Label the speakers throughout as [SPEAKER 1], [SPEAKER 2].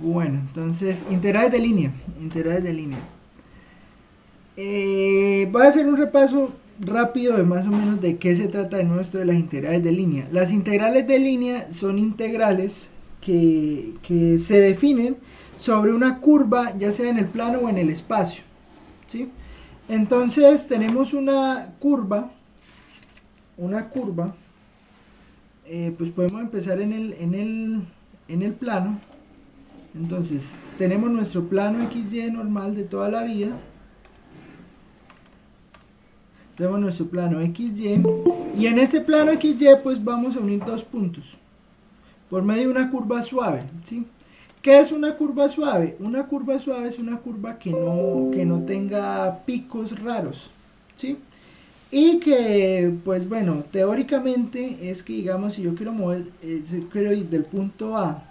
[SPEAKER 1] Bueno, entonces, integrales de línea. Integrales de línea. Voy a hacer un repaso rápido de más o menos de qué se trata de nuevo esto de las integrales de línea. Las integrales de línea son integrales que se definen sobre una curva, ya sea en el plano o en el espacio, ¿sí? Entonces tenemos una curva, pues podemos empezar en el plano. Entonces tenemos nuestro plano XY normal de toda la vida. Tenemos nuestro plano XY y en ese plano XY pues vamos a unir dos puntos por medio de una curva suave, ¿sí? ¿Qué es una curva suave? Una curva suave es una curva que no tenga picos raros, ¿sí? Y que, pues bueno, teóricamente es que, digamos, si yo quiero mover, quiero ir del punto A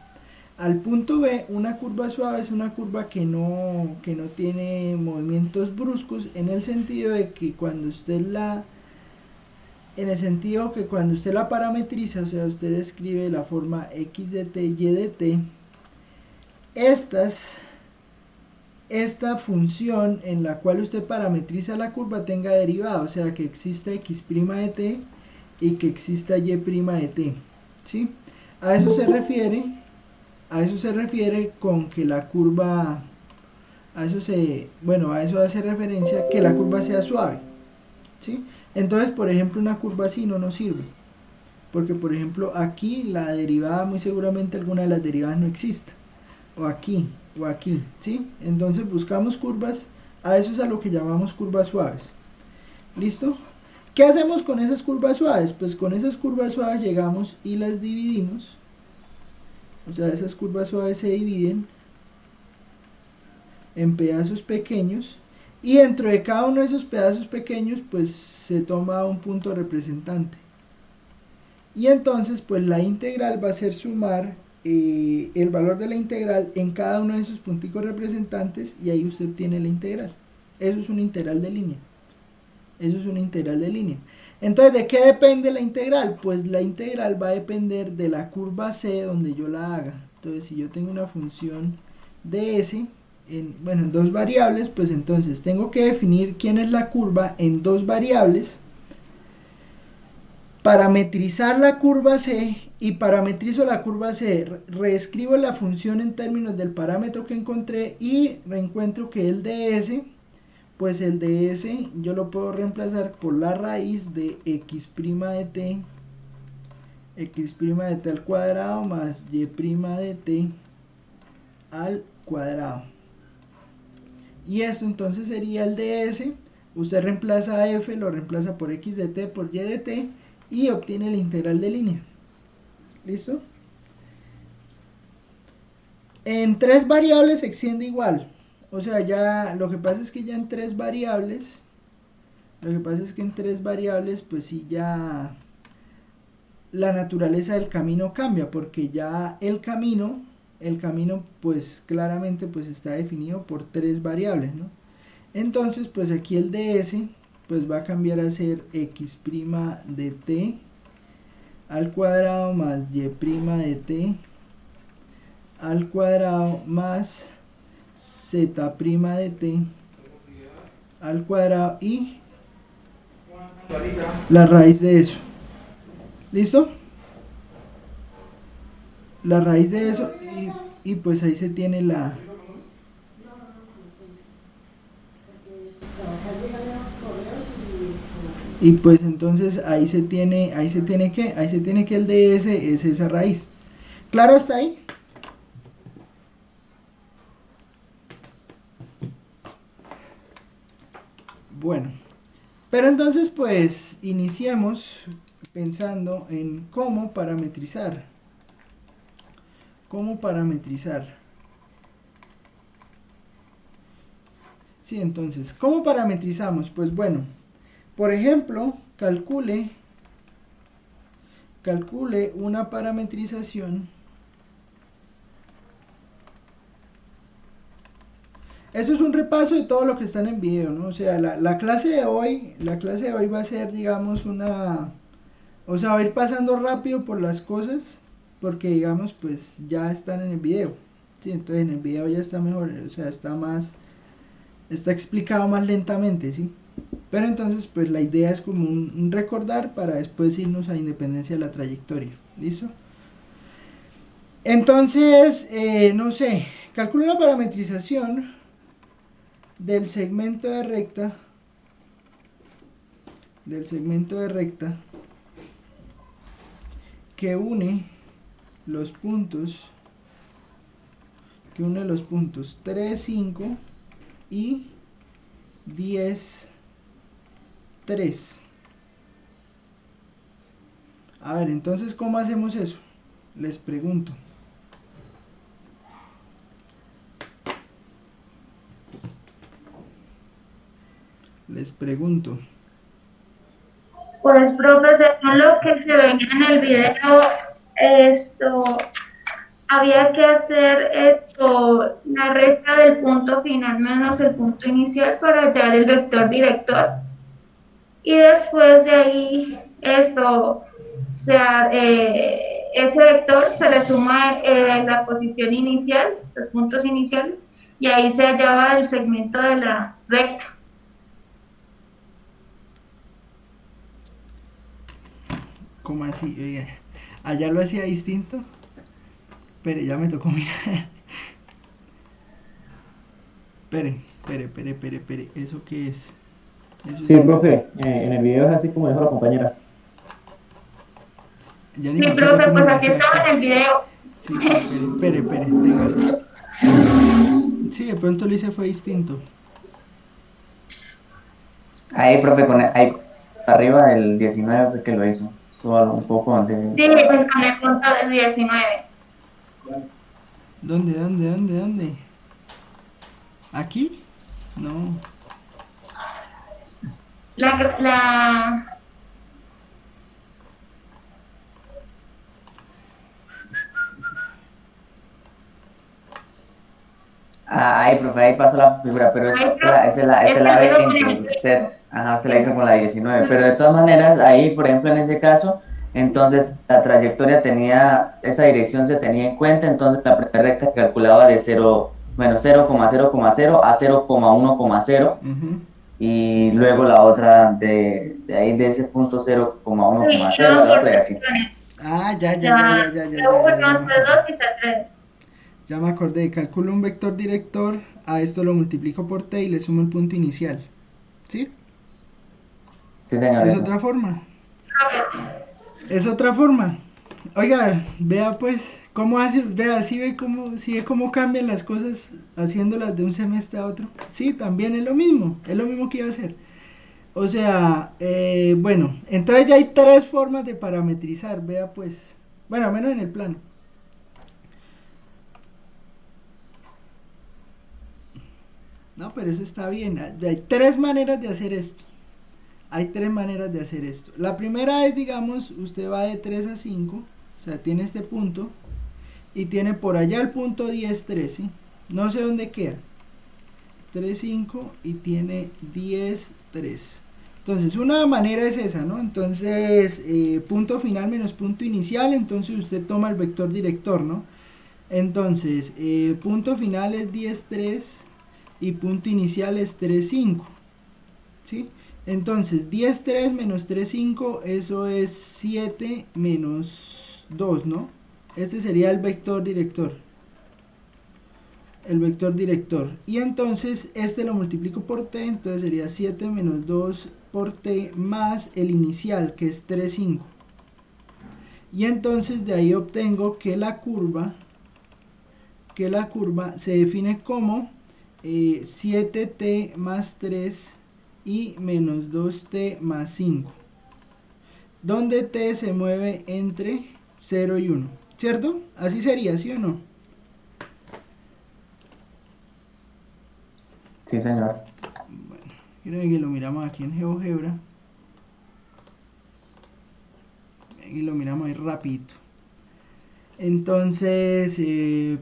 [SPEAKER 1] al punto B, una curva suave es una curva que no tiene movimientos bruscos, en el sentido de que cuando usted en el sentido que cuando usted la parametriza, o sea, usted escribe la forma x de t, y de t, esta función en la cual usted parametriza la curva tenga derivada, o sea, que exista x' de t y que exista y' de t, ¿sí? A eso se refiere con que la curva, a eso hace referencia que la curva sea suave, ¿sí? Entonces, por ejemplo, una curva así no nos sirve, porque por ejemplo aquí la derivada, muy seguramente alguna de las derivadas no exista, o aquí, ¿sí? Entonces buscamos curvas, a eso es a lo que llamamos curvas suaves. ¿Listo? ¿Qué hacemos con esas curvas suaves? Pues con esas curvas suaves llegamos y las dividimos. O sea, esas curvas suaves se dividen en pedazos pequeños y dentro de cada uno de esos pedazos pequeños pues se toma un punto representante. Y entonces pues la integral va a ser sumar el valor de la integral en cada uno de esos punticos representantes y ahí usted tiene la integral. Eso es una integral de línea. Eso es una integral de línea. Entonces, ¿de qué depende la integral? Pues la integral va a depender de la curva C donde yo la haga. Entonces, si yo tengo una función ds en dos variables, pues entonces tengo que definir quién es la curva en dos variables, parametrizar la curva C y parametrizo la curva C, reescribo la función en términos del parámetro que encontré y reencuentro que el ds, pues el ds yo lo puedo reemplazar por la raíz de x' de t al cuadrado más y' de t al cuadrado. Y esto entonces sería el ds. Usted reemplaza a f, lo reemplaza por x de t por y de t y obtiene la integral de línea. ¿Listo? En tres variables se extiende igual. O sea, ya lo que pasa es que ya en tres variables, pues sí, ya la naturaleza del camino cambia, porque ya el camino pues claramente pues está definido por tres variables, ¿no? Entonces pues aquí el ds pues va a cambiar a ser x' de t al cuadrado más y' de t al cuadrado más z' de t al cuadrado y la raíz de eso. ¿Listo? La raíz de eso y pues ahí se tiene y pues entonces ahí se tiene que el ds es esa raíz. ¿Claro hasta ahí? Bueno, pero entonces pues iniciemos pensando en cómo parametrizar. Sí, entonces, ¿cómo parametrizamos? Pues bueno, por ejemplo, calcule una parametrización. Eso es un repaso de todo lo que está en el video, ¿no? O sea, la clase de hoy va a ser, digamos, o sea, va a ir pasando rápido por las cosas, porque, digamos, pues ya están en el video. Sí, entonces en el video ya está mejor, o sea, está explicado más lentamente, ¿sí? Pero entonces, pues la idea es como un recordar para después irnos a independencia de la trayectoria. ¿Listo? Entonces, no sé, calculo la parametrización del segmento de recta, que une los puntos, 3, 5 y 10, 3. A ver, entonces, ¿cómo hacemos eso? Les pregunto.
[SPEAKER 2] Pues, profe, según lo que se ve en el video, esto, había que hacer la recta del punto final menos el punto inicial para hallar el vector director. Y después de ahí, ese vector se le suma la posición inicial, los puntos iniciales, y ahí se hallaba el segmento de la recta.
[SPEAKER 1] ¿Cómo así? Oiga, allá lo hacía distinto, pero ya me tocó mirar. Espere, ¿eso qué es? Eso
[SPEAKER 3] Sí,
[SPEAKER 1] es esto.
[SPEAKER 3] profe, en el video es así como dijo la compañera.
[SPEAKER 1] Ya ni
[SPEAKER 2] Sí,
[SPEAKER 1] me acuerdo
[SPEAKER 2] profe,
[SPEAKER 1] cómo
[SPEAKER 2] pues
[SPEAKER 1] lo
[SPEAKER 2] así
[SPEAKER 1] hacía
[SPEAKER 2] estaba
[SPEAKER 1] aquí.
[SPEAKER 2] en el video.
[SPEAKER 1] Sí, espere, téngalo. Sí, de pronto lo hice fue distinto.
[SPEAKER 3] Ahí, profe, ahí arriba el 19 fue que lo hizo. Solo un poco donde...
[SPEAKER 2] Sí, pues con el punto de 19.
[SPEAKER 1] ¿Dónde? ¿Aquí? No.
[SPEAKER 2] La,
[SPEAKER 3] Ahí, profe, ahí pasó la figura, pero
[SPEAKER 2] Ay,
[SPEAKER 3] esa es
[SPEAKER 2] es que
[SPEAKER 3] la
[SPEAKER 2] luego con
[SPEAKER 3] 20.
[SPEAKER 2] el
[SPEAKER 3] Usted la hizo con la 19. Pero de todas maneras, ahí, por ejemplo, en ese caso, entonces la trayectoria tenía, esa dirección se tenía en cuenta, entonces la primera recta se calculaba de 0, bueno, 0,0,0 a 0,1,0
[SPEAKER 1] Ujú.
[SPEAKER 3] y luego la otra de ahí de ese punto
[SPEAKER 2] y
[SPEAKER 3] 0,1,0 a
[SPEAKER 2] no
[SPEAKER 3] la
[SPEAKER 2] por
[SPEAKER 3] otra y así.
[SPEAKER 2] secciones.
[SPEAKER 1] Ah,
[SPEAKER 2] La 1,
[SPEAKER 1] ya me acordé.
[SPEAKER 2] C2 y C3.
[SPEAKER 1] Ya me acordé. Calculo un vector director, a esto lo multiplico por t y le sumo el punto inicial. ¿Sí?
[SPEAKER 3] Sí, señor,
[SPEAKER 1] Es
[SPEAKER 3] eso.
[SPEAKER 1] otra forma. Es otra forma. Oiga, vea pues, cómo hace, vea, si ve cómo cambian las cosas haciéndolas de un semestre a otro. Sí, también es lo mismo que iba a hacer. O sea, bueno, entonces ya hay tres formas de parametrizar, vea pues, bueno, al menos en el plano. No, pero eso está bien, hay tres maneras de hacer esto. La primera es, digamos, usted va de 3 a 5, o sea, tiene este punto, y tiene por allá el punto 10 3, ¿sí? No sé dónde queda. 3 5 y tiene 10 3. Entonces, una manera es esa, ¿no? Entonces, punto final menos punto inicial, entonces usted toma el vector director, ¿no? Entonces, punto final es 10 3 y punto inicial es 3 5, ¿sí? Entonces, 10 3 menos 3 5, eso es 7 menos 2, ¿no? Este sería el vector director. Y entonces este lo multiplico por t, entonces sería 7 menos 2 por t más el inicial, que es 3 5. Y entonces de ahí obtengo que la curva se define como 7t más 3 y menos 2t más 5, donde t se mueve entre 0 y 1, ¿cierto? Así sería, ¿sí o no?
[SPEAKER 3] Sí, señor.
[SPEAKER 1] Creo que lo miramos aquí en GeoGebra y lo miramos ahí rapidito. Entonces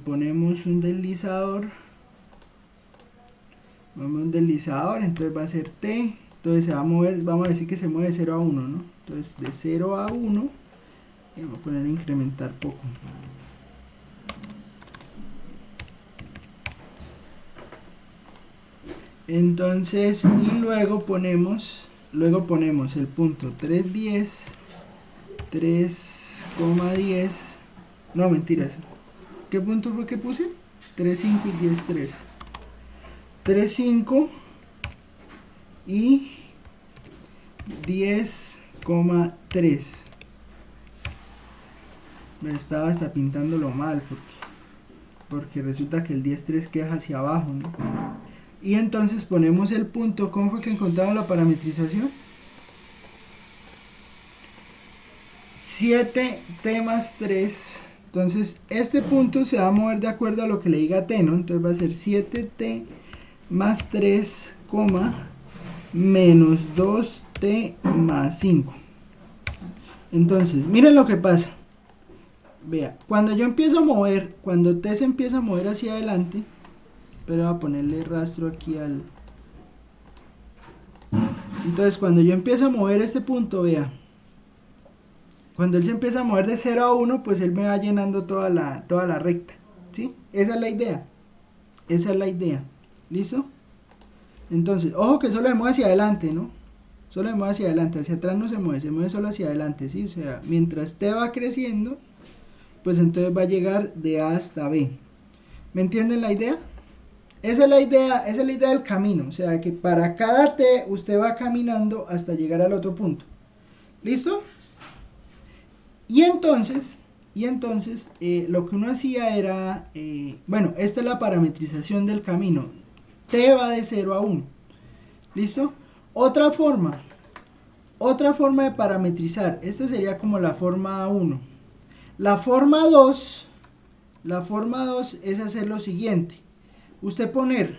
[SPEAKER 1] ponemos un deslizador, entonces va a ser t, entonces se va a mover, vamos a decir que se mueve de 0 a 1, ¿no? Entonces de 0 a 1, vamos a poner a incrementar poco. Entonces, y luego ponemos el punto 3,10, 3,10, no, mentiras. ¿Qué punto fue que puse? 3,5 y 10,3. 3,5 y 10,3. Me estaba hasta pintándolo mal porque resulta que el 10,3 queda hacia abajo, ¿no? Y entonces ponemos el punto. ¿Cómo fue que encontramos la parametrización? 7t más 3. Entonces este punto se va a mover de acuerdo a lo que le diga t, ¿no? Entonces va a ser 7t más 3, menos 2t más 5. Entonces, miren lo que pasa. Vea, cuando yo empiezo a mover, cuando t se empieza a mover hacia adelante, pero voy a ponerle rastro aquí al... Entonces, cuando yo empiezo a mover este punto, vea, cuando él se empieza a mover de 0 a 1, pues él me va llenando toda la recta, ¿sí? Esa es la idea. Esa es la idea. ¿Listo? Entonces, ojo que solo se mueve hacia adelante, ¿no? Solo se mueve hacia adelante, hacia atrás no se mueve solo hacia adelante, ¿sí? O sea, mientras t va creciendo, pues entonces va a llegar de A hasta B. ¿Me entienden la idea? Esa es la idea del camino, o sea que para cada t usted va caminando hasta llegar al otro punto. ¿Listo? Y entonces lo que uno hacía era, bueno, esta es la parametrización del camino. T va de 0 a 1. ¿Listo? Otra forma de parametrizar, esta sería como la forma 1. La forma 2 es hacer lo siguiente. Usted poner,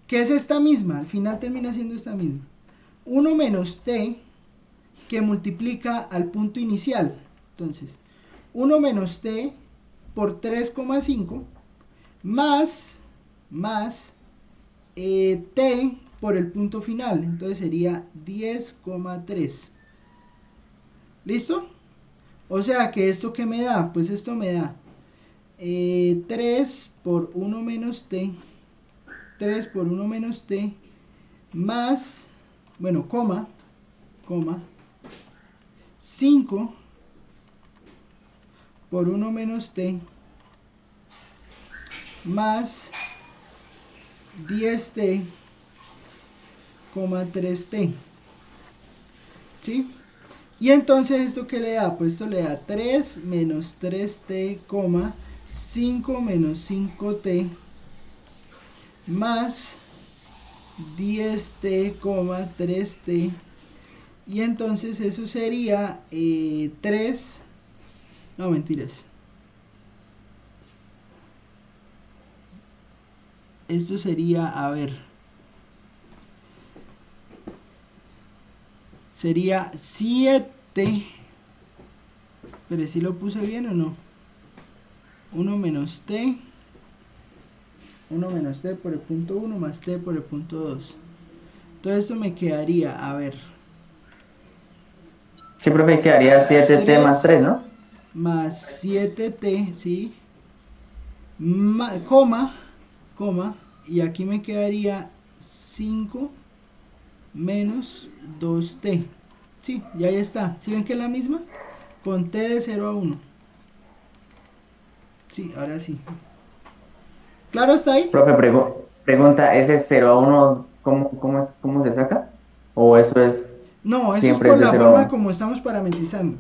[SPEAKER 1] que es esta misma, al final termina siendo esta misma. 1 menos t que multiplica al punto inicial. Entonces, 1 menos t por 3,5 más t por el punto final. Entonces sería 10,3. ¿Listo? O sea que esto que me da, pues esto me da 3 por 1 menos t, 3 por 1 menos t, más, bueno, coma, 5 por 1 menos t, más 10t, 3t, ¿sí? Y entonces esto que le da, pues esto le da 3 menos 3t, 5 menos 5t, más 10t, 3t, y entonces eso sería 3, no mentiras, esto sería, a ver, sería 7, pero si lo puse bien o no, 1 menos t por el punto 1 más t por el punto 2. Todo esto me quedaría, a ver,
[SPEAKER 3] Sí, profe, quedaría 7t más 3, ¿no?
[SPEAKER 1] Más 7t, ¿sí? Coma, y aquí me quedaría 5 menos 2t. Sí, y ahí está. ¿Sí ven que es la misma? Con t de 0 a 1. Sí, ahora sí. ¿Claro está ahí?
[SPEAKER 3] Profe, pregunta, ¿ese 0 a 1 cómo se saca? ¿O eso es
[SPEAKER 1] No, eso es
[SPEAKER 3] siempre
[SPEAKER 1] por
[SPEAKER 3] de
[SPEAKER 1] la
[SPEAKER 3] 0 a
[SPEAKER 1] forma
[SPEAKER 3] 1?
[SPEAKER 1] como estamos parametrizando.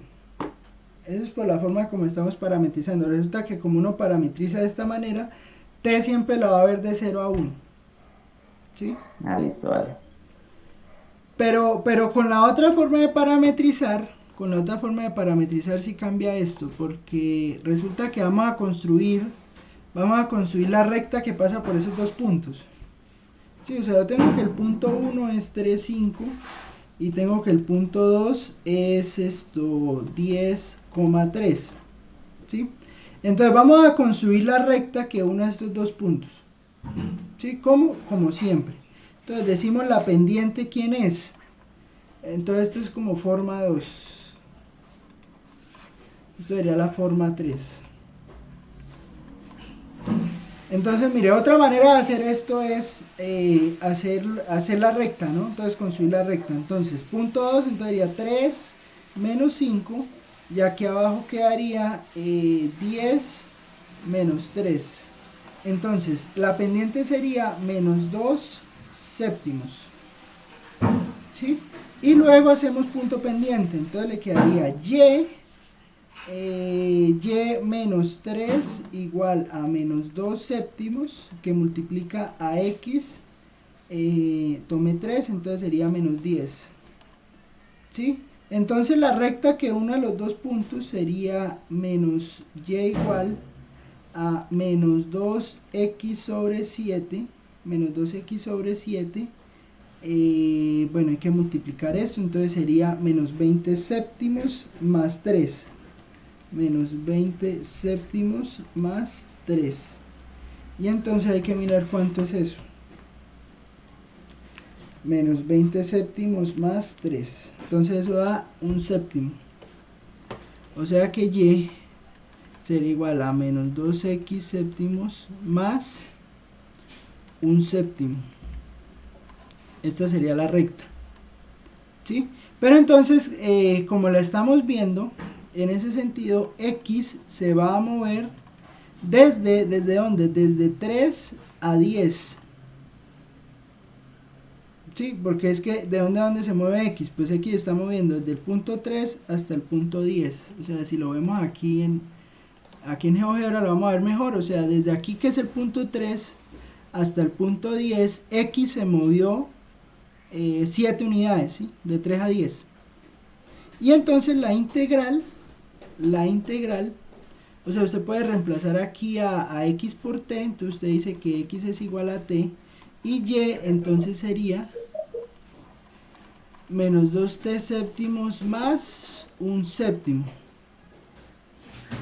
[SPEAKER 1] Eso es por la forma como estamos parametrizando. Resulta que como uno parametriza de esta manera, t siempre la va a ver de 0 a 1. ¿Sí?
[SPEAKER 3] Ah, listo, vale.
[SPEAKER 1] Pero con la otra forma de parametrizar, sí cambia esto, porque resulta que vamos a construir la recta que pasa por esos dos puntos. Sí, o sea, yo tengo que el punto 1 es 3,5 y tengo que el punto 2 es 10,3. ¿Sí? Entonces vamos a construir la recta que une a estos dos puntos. ¿Sí? Como siempre. Entonces decimos la pendiente, ¿quién es? Entonces esto es como forma 2. Esto sería la forma 3. Entonces, mire, otra manera de hacer esto es hacer la recta, ¿no? Entonces, construir la recta. Entonces, punto 2, entonces sería 3 menos 5, y aquí abajo quedaría 10 menos 3. Entonces, la pendiente sería menos 2 séptimos, ¿sí? Y luego hacemos punto pendiente, entonces le quedaría y menos 3 igual a menos 2 séptimos, que multiplica a x, tome 3, entonces sería menos 10, ¿sí? Entonces la recta que une los dos puntos sería menos y igual a menos 2x sobre 7, menos 2x sobre 7, bueno, hay que multiplicar eso, entonces sería menos 20 séptimos más 3, menos 20 séptimos más 3, y entonces hay que mirar cuánto es eso, menos 20 séptimos más 3, entonces eso da un séptimo, o sea que y sería igual a menos 2x séptimos más un séptimo. Esta sería la recta, ¿sí? Pero entonces, como la estamos viendo, en ese sentido, x se va a mover ¿desde dónde? Desde 3 a 10. ¿Sí? Porque es que ¿de dónde a dónde se mueve x? Pues x está moviendo desde el punto 3 hasta el punto 10. O sea, si lo vemos aquí en GeoGebra lo vamos a ver mejor. O sea, desde aquí que es el punto 3 hasta el punto 10, x se movió 7 unidades, ¿sí? De 3 a 10. Y entonces la integral, o sea, usted puede reemplazar aquí a x por t, entonces usted dice que x es igual a t, y y entonces sería menos 2t séptimos más un séptimo.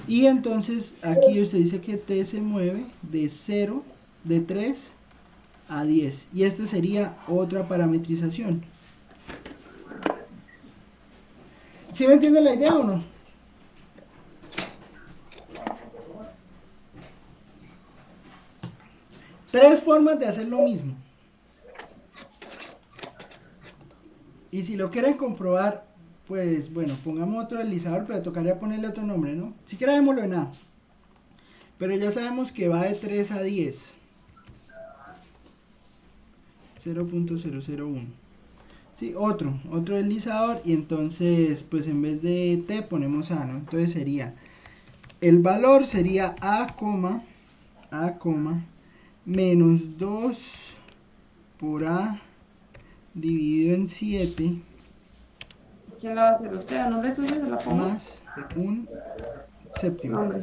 [SPEAKER 1] Y entonces aquí usted dice que t se mueve de 0, de 3 a 10. Y esta sería otra parametrización. ¿Sí me entiende la idea o no? Tres formas de hacer lo mismo. Y si lo quieren comprobar, pues bueno, pongamos otro deslizador, pero tocaría ponerle otro nombre, ¿no? Si quiera démoslo en A. Pero ya sabemos que va de 3 a 10. 0.001. Sí, otro deslizador, y entonces pues en vez de t ponemos a, ¿no? Entonces sería, el valor sería a, menos 2 por a dividido en 7.
[SPEAKER 4] ¿Quién la va a hacer? ¿Usted? ¿A nombre suyo se la pongo?
[SPEAKER 1] Más un séptimo.
[SPEAKER 4] Nombre.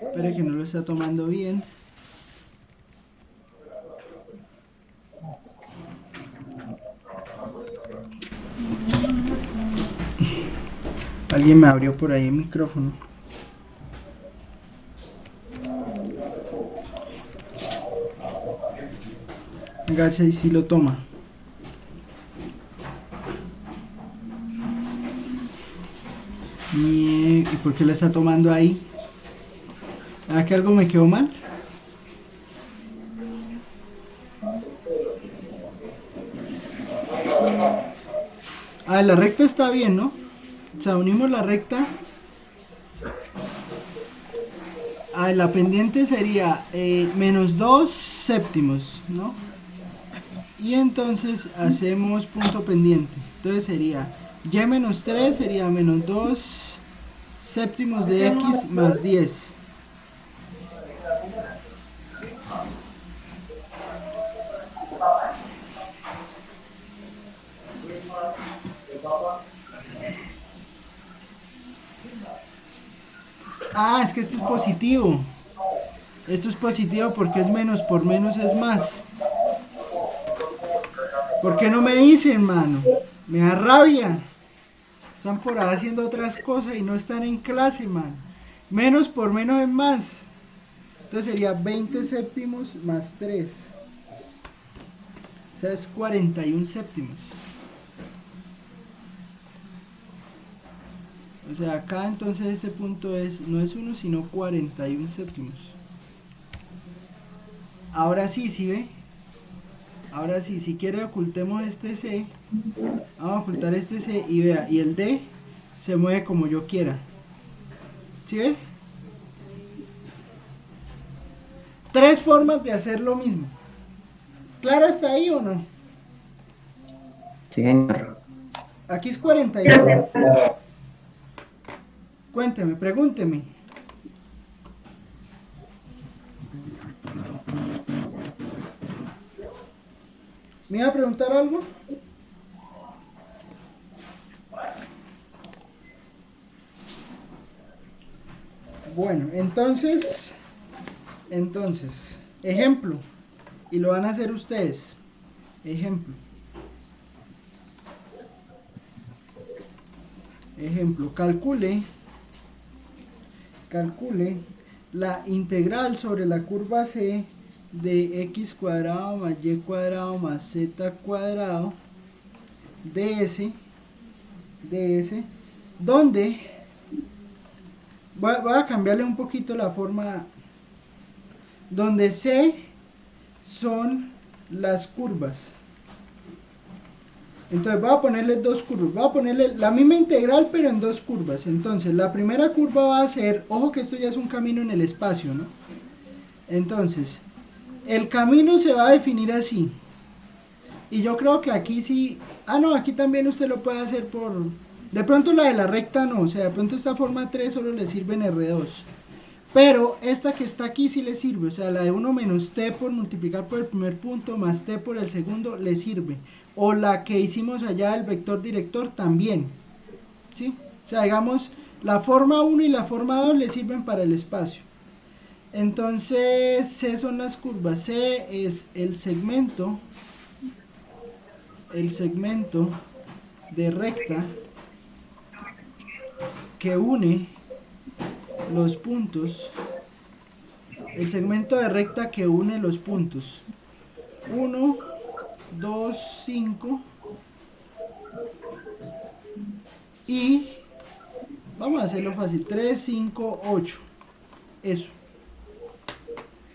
[SPEAKER 1] Espere que no lo está tomando bien. Alguien me abrió por ahí el micrófono. García sí lo toma. ¿Y por qué lo está tomando ahí? ¿Ah, que algo me quedó mal? Ah, la recta está bien, ¿no? O sea, unimos la recta. Ah, la pendiente sería menos 2 séptimos, ¿no? Y entonces hacemos punto pendiente. Entonces sería y menos 3 sería menos 2 séptimos de x más 10. Ah, es que esto es positivo. Esto es positivo porque es menos por menos es más. ¿Por qué no me dicen, mano? Me da rabia. Están por ahí haciendo otras cosas y no están en clase, man. Menos por menos es más. Entonces sería 20 séptimos más 3. O sea, es 41 séptimos. O sea, acá entonces este punto es, no es 1, sino 41 séptimos. Ahora sí, ¿sí ve? Ahora sí, si quiere ocultemos este C. Vamos a ocultar este C y vea, y el D se mueve como yo quiera. ¿Sí ve? Tres formas de hacer lo mismo. ¿Claro está ahí o no?
[SPEAKER 3] Sí, señor.
[SPEAKER 1] Aquí es 41. Cuénteme, pregúnteme. ¿Me iba a preguntar algo? Bueno, entonces, ejemplo, y lo van a hacer ustedes. Ejemplo. Ejemplo, calcule la integral sobre la curva C de x cuadrado más y cuadrado más z cuadrado ds, donde voy a cambiarle un poquito la forma, donde C son las curvas. Entonces voy a ponerle dos curvas, voy a ponerle la misma integral pero en dos curvas. Entonces la primera curva va a ser, ojo que esto ya es un camino en el espacio, ¿no? Entonces el camino se va a definir así. Y yo creo que aquí sí, no, aquí también usted lo puede hacer por, de pronto la de la recta no, o sea, de pronto esta forma 3 solo le sirve en R2. Pero esta que está aquí sí le sirve, o sea, la de 1 menos t por multiplicar por el primer punto más t por el segundo le sirve. O la que hicimos allá del vector director también, ¿sí? O sea, digamos, la forma 1 y la forma 2 le sirven para el espacio. Entonces, C son las curvas, C es el segmento de recta que une los puntos, el segmento de recta que une los puntos 1, 2, 5 y vamos a hacerlo fácil, 3, 5, 8, eso.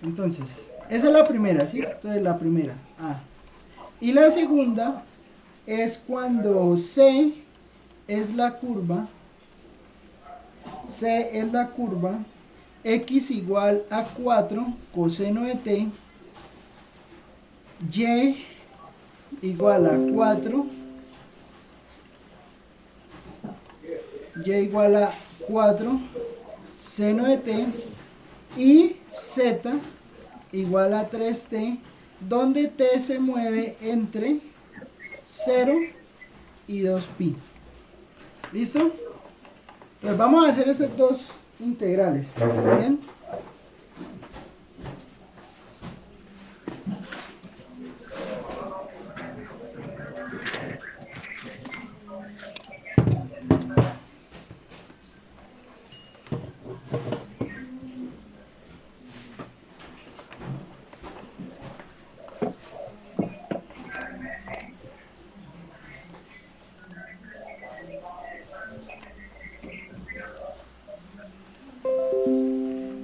[SPEAKER 1] Entonces, esa es la primera, ¿sí? Entonces la primera, A. Y la segunda es cuando C es la curva, x igual a 4 coseno de t, y igual a 4, seno de t, y z igual a 3t, donde t se mueve entre 0 y 2pi. ¿Listo? Pues vamos a hacer esas dos integrales. ¿Bien?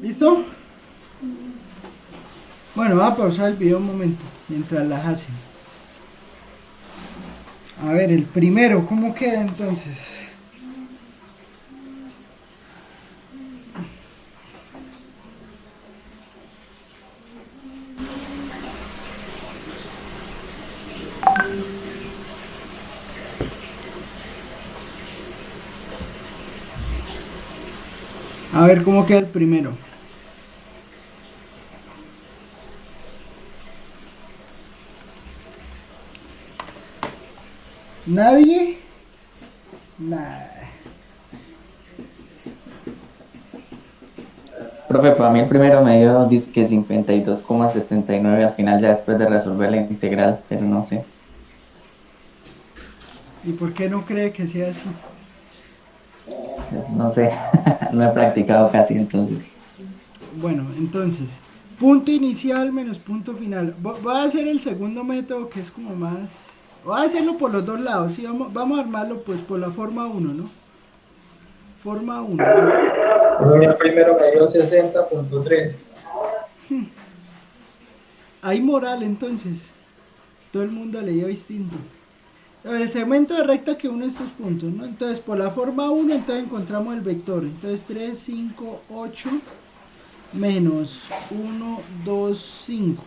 [SPEAKER 1] ¿Listo? Bueno, voy a pausar el video un momento mientras las hacen. A ver, el primero, ¿cómo queda entonces? A ver cómo queda el primero. ¿Nadie? Nah.
[SPEAKER 3] Profe, para mí el primero me dio disque 52,79 al final ya después de resolver la integral, pero no sé.
[SPEAKER 1] ¿Y por qué no cree que sea así?
[SPEAKER 3] Pues, no sé, no he practicado casi entonces.
[SPEAKER 1] Bueno, entonces, punto inicial menos punto final. Voy a hacer el segundo método que es como más... Voy a hacerlo por los dos lados, ¿sí? Vamos a armarlo pues por la forma 1, ¿no? Forma 1.
[SPEAKER 5] El primero me dio 60.3.
[SPEAKER 1] Hay moral entonces. Todo el mundo le dio distinto. El segmento de recta que une estos puntos, ¿no? Entonces, por la forma 1, entonces encontramos el vector. Entonces, 3, 5, 8, menos 1, 2, 5.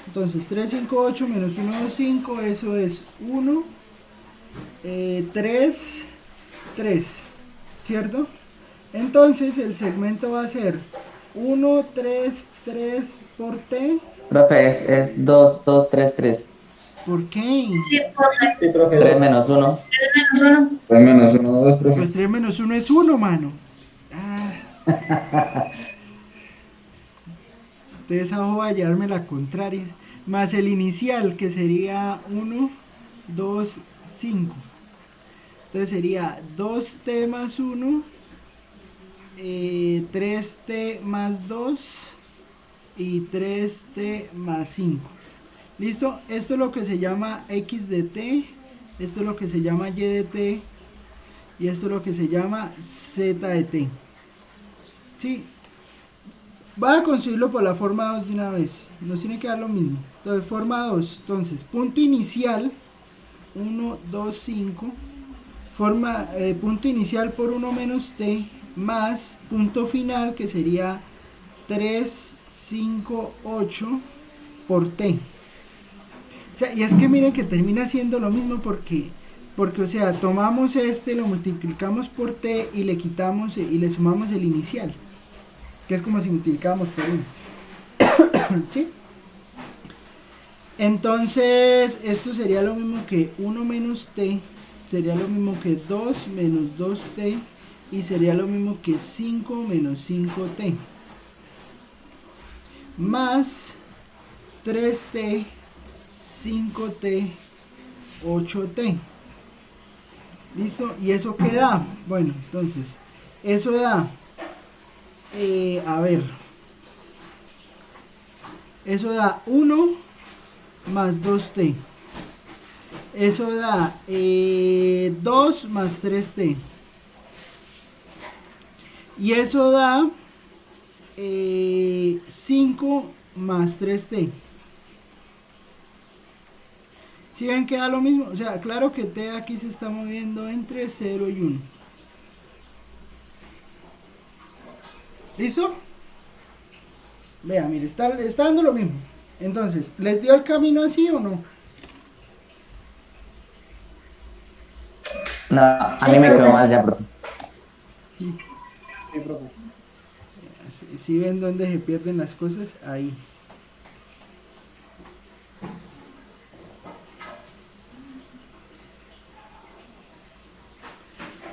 [SPEAKER 1] Entonces, 3, 5, 8, menos 1, 2, 5, eso es 1, 3, 3, ¿cierto? Entonces, el segmento va a ser 1, 3, 3 por t.
[SPEAKER 3] Profe, es 2, 2, 3, 3.
[SPEAKER 1] ¿Por qué?
[SPEAKER 2] Sí, profe.
[SPEAKER 5] Sí, profe.
[SPEAKER 3] 3 menos 1.
[SPEAKER 2] 3 menos 1.
[SPEAKER 5] 3 menos 1, 2, profe.
[SPEAKER 1] Pues 3 menos 1 es 1, mano. Ah. Entonces abajo va a llevarme la contraria. Más el inicial, que sería 1, 2, 5. Entonces sería 2t más 1, 3t más 2 y 3t más 5. ¿Listo? Esto es lo que se llama x de t, esto es lo que se llama y de t, y esto es lo que se llama z de t. ¿Sí? Voy a construirlo por la forma 2 de una vez, nos tiene que dar lo mismo. Entonces, forma 2, entonces, punto inicial, 1, 2, 5, punto inicial por 1 menos t, más punto final, que sería 3, 5, 8 por t. O sea, y es que miren que termina siendo lo mismo porque o sea, tomamos este, lo multiplicamos por t y le quitamos y le sumamos el inicial, que es como si multiplicáramos por 1. ¿Sí? Entonces, esto sería lo mismo que 1 menos t, sería lo mismo que 2 menos 2t, y sería lo mismo que 5 menos 5t, más 3t, 5t, 8t. ¿Listo? ¿Y eso qué da? Bueno, entonces, eso da, a ver, eso da 1 más 2t. Eso da 2 más 3t. Y eso da 5 más 3t. Si ven que da lo mismo, o sea, claro que t aquí se está moviendo entre 0 y 1. ¿Listo? Vea, mire, está dando lo mismo. Entonces, ¿les dio el camino así o no?
[SPEAKER 3] No, a mí me quedó mal ya, profe.
[SPEAKER 5] Sí, profe.
[SPEAKER 1] Si ven dónde se pierden las cosas, ahí.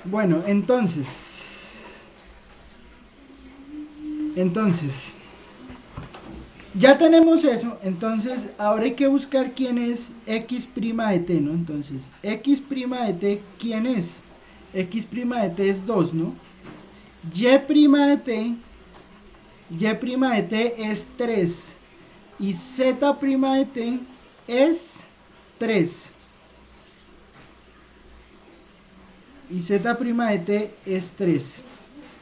[SPEAKER 1] Bueno, entonces, ya tenemos eso. Entonces, ahora hay que buscar quién es x' de t, ¿no? Entonces, x' de t, ¿quién es? X' de t es 2, ¿no? Y' de t, y' de t es 3. Y z' de t es 3. Y z' de t es 3.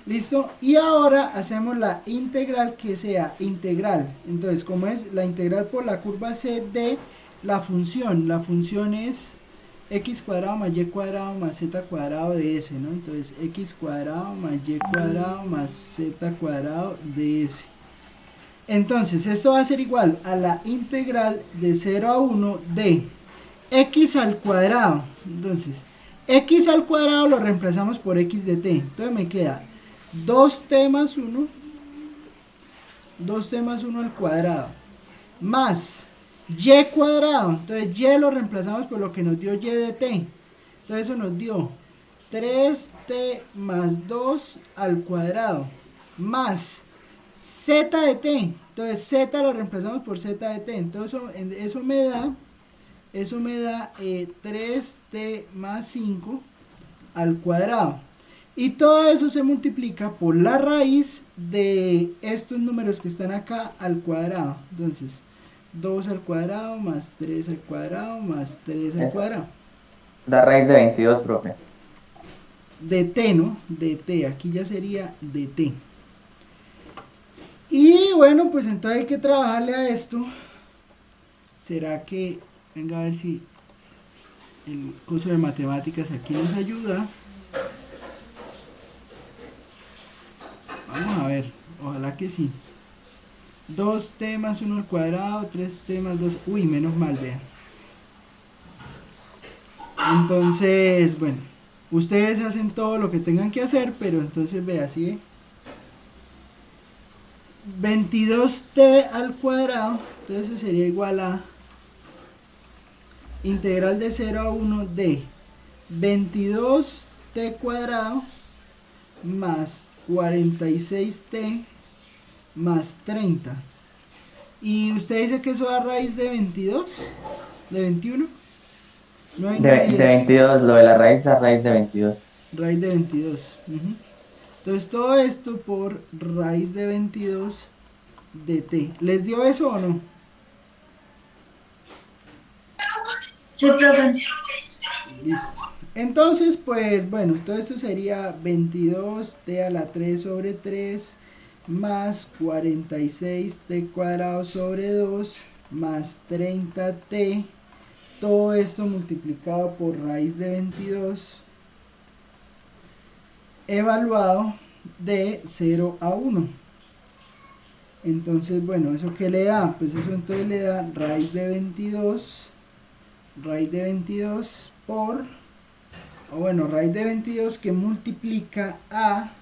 [SPEAKER 1] ¿Listo? Y ahora hacemos la integral que sea integral. Entonces, como es la integral por la curva c de la función es x cuadrado más y cuadrado más z cuadrado de s, ¿no? Entonces, x cuadrado más y cuadrado más z cuadrado de s. Entonces, esto va a ser igual a la integral de 0 a 1 de x al cuadrado. Entonces, x al cuadrado lo reemplazamos por x de t. Entonces me queda 2t más 1, 2t más 1 al cuadrado, más y cuadrado. Entonces y lo reemplazamos por lo que nos dio y de t. Entonces eso nos dio 3t más 2 al cuadrado, más z de t. Entonces z lo reemplazamos por z de t. Entonces eso me da 3t más 5 al cuadrado. Y todo eso se multiplica por la raíz de estos números que están acá al cuadrado. Entonces, 2 al cuadrado más 3 al cuadrado más 3 al cuadrado.
[SPEAKER 3] Da raíz de 22, profe.
[SPEAKER 1] De t, ¿no? De t. Aquí ya sería de t. Y bueno, pues entonces hay que trabajarle a esto. ¿Será que, venga a ver si el curso de matemáticas aquí nos ayuda? Vamos a ver, ojalá que sí. 2t más 1 al cuadrado, 3t más 2, uy, menos mal, vean. Entonces, bueno, ustedes hacen todo lo que tengan que hacer, pero entonces vea, ¿sí ve? 22t al cuadrado, entonces eso sería igual a integral de 0 a 1 de 22t cuadrado más 46t más 30. Y usted dice que eso da raíz de 22, de 21. No hay
[SPEAKER 3] De
[SPEAKER 1] raíz.
[SPEAKER 3] 22, lo de la raíz de 22.
[SPEAKER 1] Raíz de 22. Ujú. Entonces todo esto por raíz de 22 de t. ¿Les dio eso o no?
[SPEAKER 2] Sí, profe.
[SPEAKER 1] Listo. Entonces, pues bueno, todo esto sería 22t a la 3 sobre 3 más 46t cuadrado sobre 2 más 30t. Todo esto multiplicado por raíz de 22 evaluado de 0 a 1. Entonces, bueno, ¿eso qué le da? Pues eso entonces le da raíz de 22 por, o bueno, raíz de 22 que multiplica a,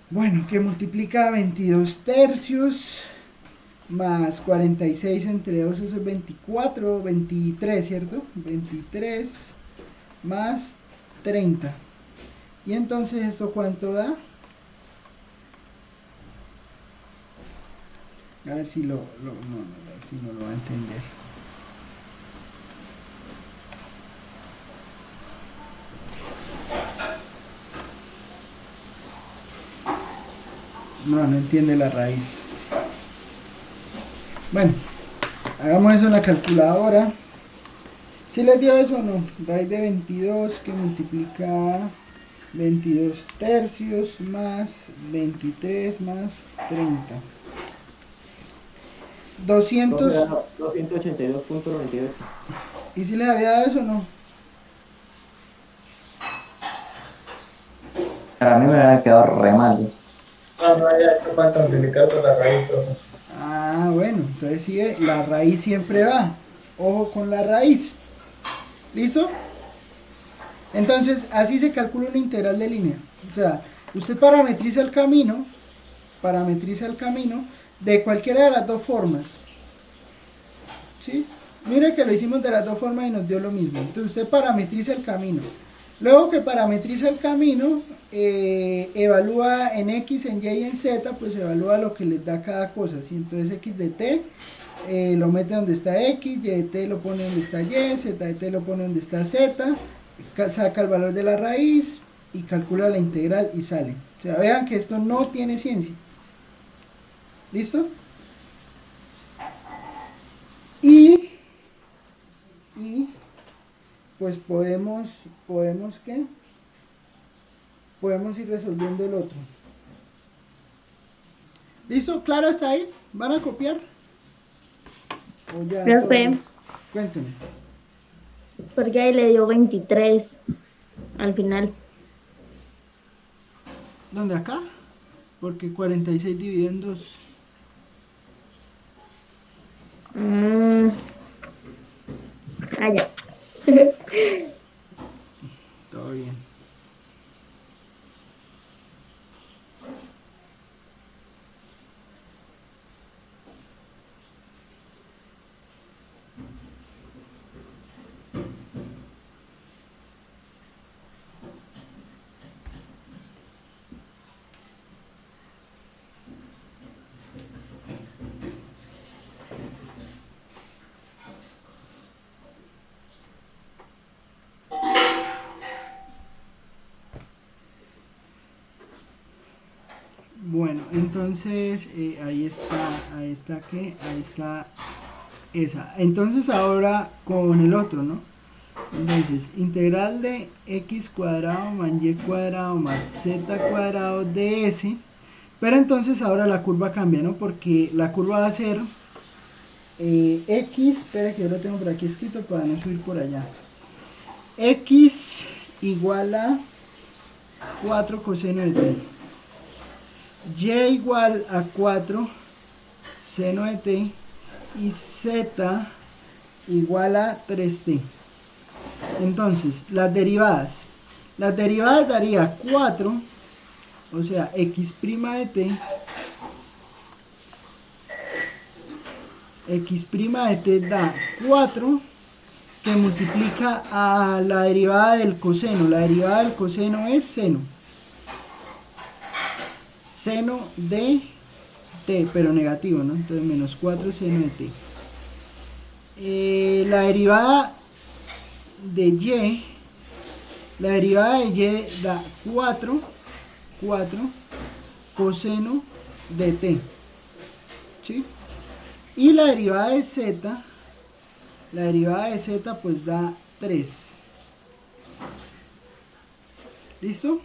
[SPEAKER 1] bueno, que multiplica a 22 tercios más 46 entre 2, eso es 24, 23, ¿cierto? 23 más 30. Y entonces, ¿esto cuánto da? A ver si a ver si no lo va a entender. No entiende la raíz. Bueno, hagamos eso en la calculadora. ¿Sí les dio eso o no? Raíz de 22 que multiplica 22 tercios más 23 más 30. 200.
[SPEAKER 5] 282.98.
[SPEAKER 1] ¿Y si les había dado eso o no?
[SPEAKER 3] Para mí me había quedado re mal eso.
[SPEAKER 5] No había hecho falta multiplicar por la raíz, profe.
[SPEAKER 1] Ah, bueno, entonces sigue, la raíz siempre va. Ojo con la raíz. ¿Listo? Entonces, así se calcula una integral de línea. O sea, usted parametriza el camino de cualquiera de las dos formas. ¿Sí? Mire que lo hicimos de las dos formas y nos dio lo mismo. Entonces usted parametriza el camino. Luego que parametriza el camino, evalúa en X, en Y y en Z, pues evalúa lo que les da cada cosa. ¿Sí? Entonces X de T lo mete donde está X, Y de T lo pone donde está Y, Z de T lo pone donde está Z, saca el valor de la raíz y calcula la integral y sale. O sea, vean que esto no tiene ciencia. ¿Listo? Y pues podemos ¿qué? Podemos ir resolviendo el otro. ¿Listo? ¿Claro está ahí? ¿Van a copiar? ¿O ya
[SPEAKER 6] Profe.
[SPEAKER 1] todos? Cuénteme.
[SPEAKER 6] Porque ahí le dio 23 al final.
[SPEAKER 1] ¿Dónde acá? Porque 46 dividido en 2.
[SPEAKER 6] Ya.
[SPEAKER 1] Todo bien. Bueno, entonces ahí está esa. Entonces ahora con el otro, ¿no? Entonces, integral de x cuadrado más y cuadrado más z cuadrado de s. Pero entonces ahora la curva cambia, ¿no? Porque la curva va a ser x, espera que yo lo tengo por aquí escrito para no subir por allá. X igual a 4 coseno de t. Y igual a 4 seno de t. Y z igual a 3t. Entonces, las derivadas. Las derivadas daría 4, o sea, x' de t. X' de t da 4, que multiplica a la derivada del coseno. La derivada del coseno es seno. Seno de t, pero negativo, ¿no? Entonces menos 4 seno de t. La derivada de y, da 4 coseno de t. ¿Sí? Y la derivada de z, pues da 3. ¿Listo?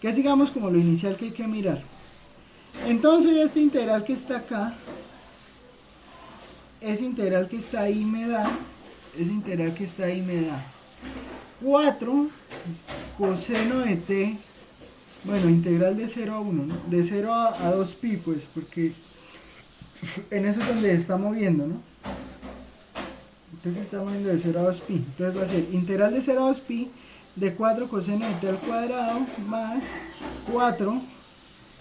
[SPEAKER 1] Que sigamos como lo inicial que hay que mirar. Entonces este integral que está acá, ese integral que está ahí me da 4 coseno de t, bueno, integral de 0 a 1, ¿no? De 0 a 2pi, pues, porque en eso es donde se está moviendo, ¿no? Entonces se está moviendo de 0 a 2pi. Entonces va a ser integral de 0 a 2pi de 4 coseno de t al cuadrado más 4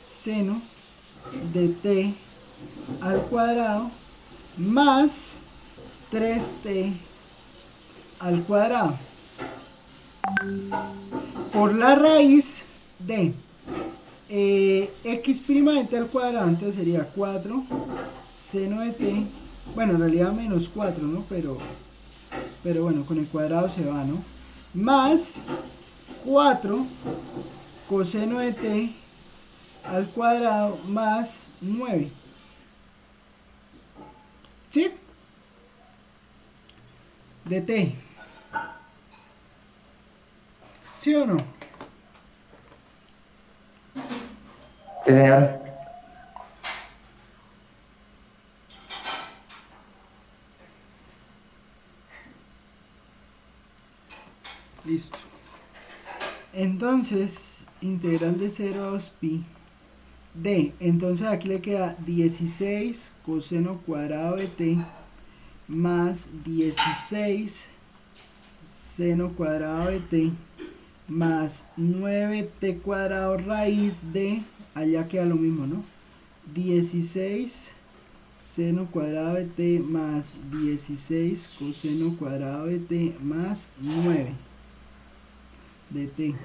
[SPEAKER 1] seno de t al cuadrado más 3t al cuadrado por la raíz de x' de t al cuadrado. Entonces sería 4 seno de t, bueno, en realidad menos 4, ¿no? Pero bueno, con el cuadrado se va, ¿no? Más 4 coseno de t al cuadrado más 9. ¿Sí? De t. ¿Sí o no?
[SPEAKER 3] Sí, señor.
[SPEAKER 1] Listo. Entonces, integral de 0 a 2pi de, entonces aquí le queda 16 coseno cuadrado de t más 16 seno cuadrado de t más 9t cuadrado raíz de, allá queda lo mismo, ¿no? 16 seno cuadrado de t más 16 coseno cuadrado de t más 9 de t.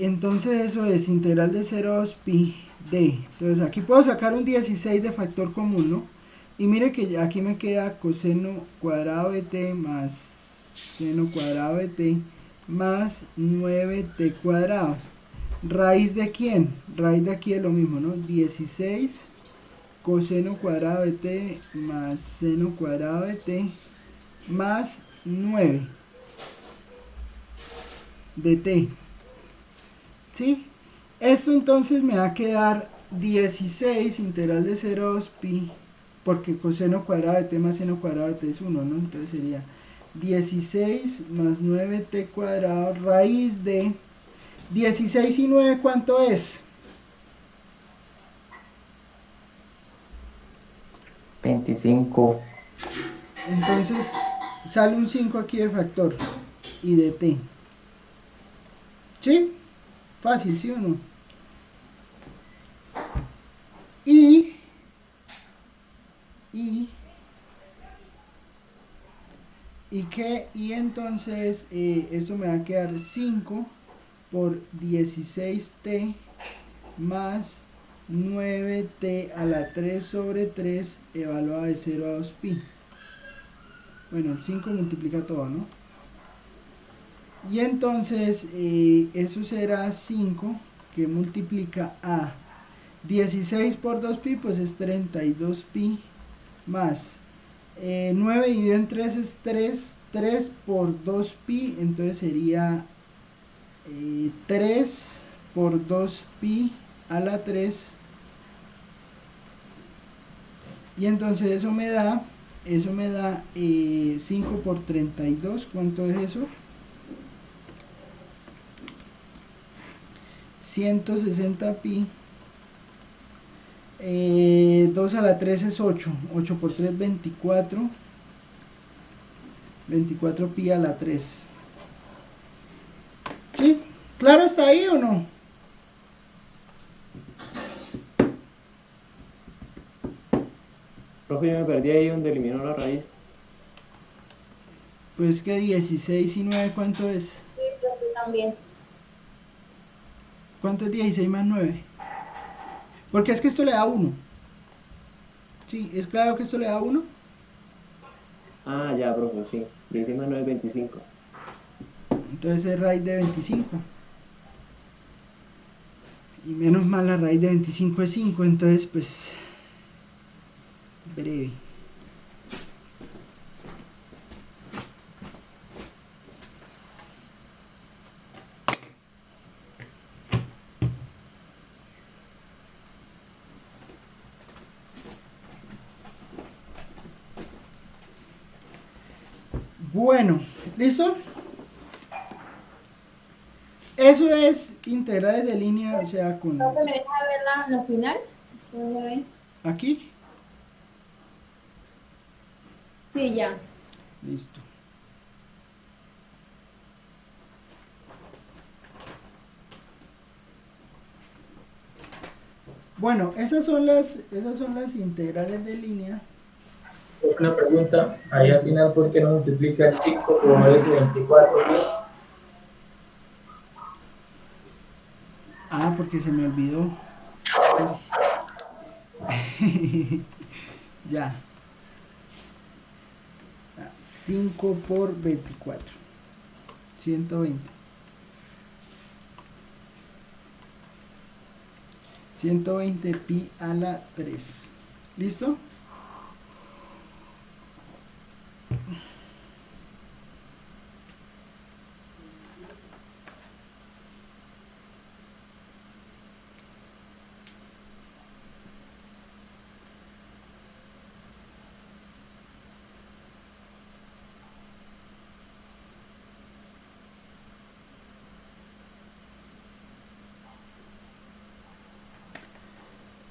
[SPEAKER 1] Entonces eso es integral de 0 a 2pi de, entonces aquí puedo sacar un 16 de factor común, ¿no? Y mire que aquí me queda coseno cuadrado de t más seno cuadrado de t más 9t cuadrado. ¿Raíz de quién? Raíz de aquí es lo mismo, ¿no? 16 coseno cuadrado de t más seno cuadrado de t más 9 de t. ¿Sí? Esto entonces me va a quedar 16 integral de 0 a 2pi, porque coseno cuadrado de t más seno cuadrado de t es 1, ¿no? Entonces sería 16 más 9t cuadrado raíz de 16 y 9, ¿cuánto es?
[SPEAKER 3] 25.
[SPEAKER 1] Entonces sale un 5 aquí de factor y de t. ¿Sí? Fácil, ¿sí o no? Y entonces esto me va a quedar 5 por 16t más 9t a la 3 sobre 3 evaluado de 0 a 2pi. Bueno, el 5 multiplica todo, ¿no? Y entonces eso será 5 que multiplica a 16 por 2pi, pues es 32pi más 9 dividido en 3 es 3, 3 por 2pi, entonces sería 3 por 2pi a la 3 Y entonces eso me da 5 por 32, ¿cuánto es eso? 160 pi. 2 a la 3 es 8, 8 por 3 24, 24 pi a la 3. ¿Sí? ¿Claro está ahí o no?
[SPEAKER 5] Profe, yo me perdí ahí donde eliminó la raíz.
[SPEAKER 1] Pues que 16 y 9, ¿cuánto es?
[SPEAKER 6] Sí, yo también.
[SPEAKER 1] ¿Cuánto es 16 más 9? Porque es que esto le da 1. Sí, es claro que esto le da 1.
[SPEAKER 5] Ah, ya, profe, sí. 16 más 9 es 25.
[SPEAKER 1] Entonces es raíz de 25. Y menos mal la raíz de 25 es 5, entonces pues breve. Bueno, ¿listo? Eso es integrales de línea, o sea, con
[SPEAKER 6] Profe, ¿me deja ver la final? ¿Sí me ve?
[SPEAKER 1] aquí,
[SPEAKER 6] Sí, ya.
[SPEAKER 1] listo. Bueno, esas son las integrales de línea.
[SPEAKER 5] Una pregunta, ahí al final, ¿por qué no multiplica el 5 por ese 24?
[SPEAKER 1] Ah, porque se me olvidó. Ya. 5 por 24. 120. 120 pi a la 3. ¿Listo?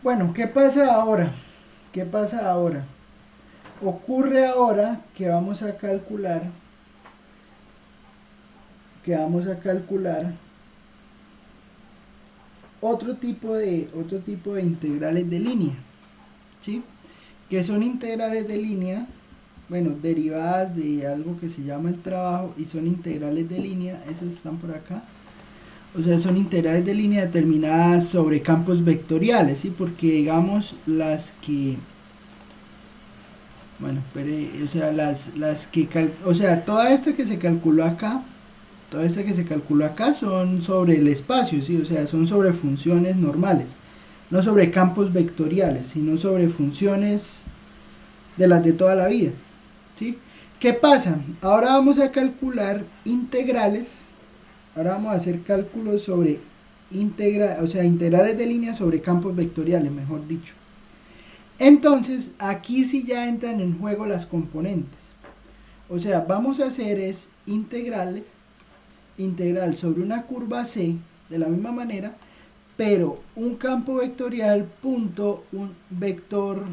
[SPEAKER 1] Bueno, ¿qué pasa ahora? ¿Qué pasa ahora? Ocurre ahora que vamos a calcular otro tipo de integrales de línea, ¿sí? Que son integrales de línea, bueno, derivadas de algo que se llama el trabajo y son integrales de línea, esas están por acá. O sea, son integrales de línea determinadas sobre campos vectoriales, ¿sí? Porque digamos las que... Bueno, pero, o sea, las que... O sea, toda esta que se calculó acá, son sobre el espacio, ¿sí? O sea, son sobre funciones normales. No sobre campos vectoriales, sino sobre funciones de las de toda la vida, ¿sí? ¿Qué pasa? Ahora vamos a calcular integrales. Ahora vamos a hacer cálculos sobre integrales de línea sobre campos vectoriales, mejor dicho. Entonces, aquí sí ya entran en juego las componentes. O sea, vamos a hacer es integral sobre una curva C, de la misma manera, pero un campo vectorial punto un vector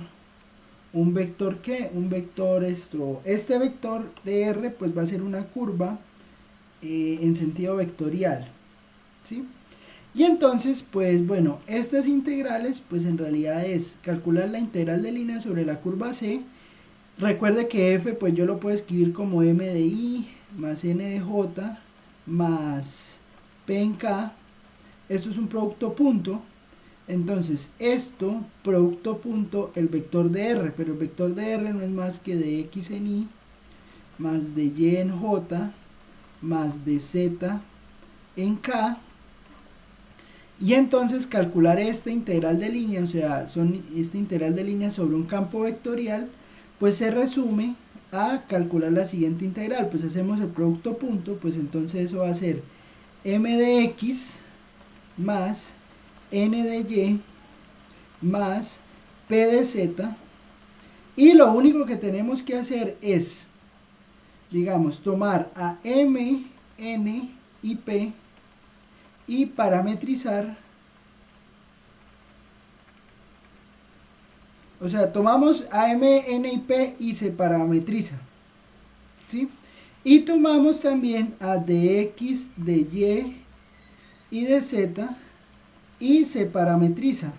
[SPEAKER 1] ¿qué? Un vector este vector de R pues va a ser una curva en sentido vectorial, ¿sí? Y entonces, pues bueno, estas integrales, pues en realidad es calcular la integral de línea sobre la curva C. Recuerde que f, pues yo lo puedo escribir como m de i más n de j más p en k. Esto es un producto punto. Entonces, esto, producto punto, el vector de r, pero el vector de r no es más que de x en y más de y en j más de z en k, y entonces calcular esta integral de línea, o sea, esta integral de línea sobre un campo vectorial, pues se resume a calcular la siguiente integral. Pues hacemos el producto punto, pues entonces eso va a ser m de x más n de y más p de z Y lo único que tenemos que hacer es, digamos, tomar a M, N y P y parametrizar. O sea, tomamos a M, N y P y se parametriza, ¿sí? Y tomamos también a dx, dy y de z y se parametriza.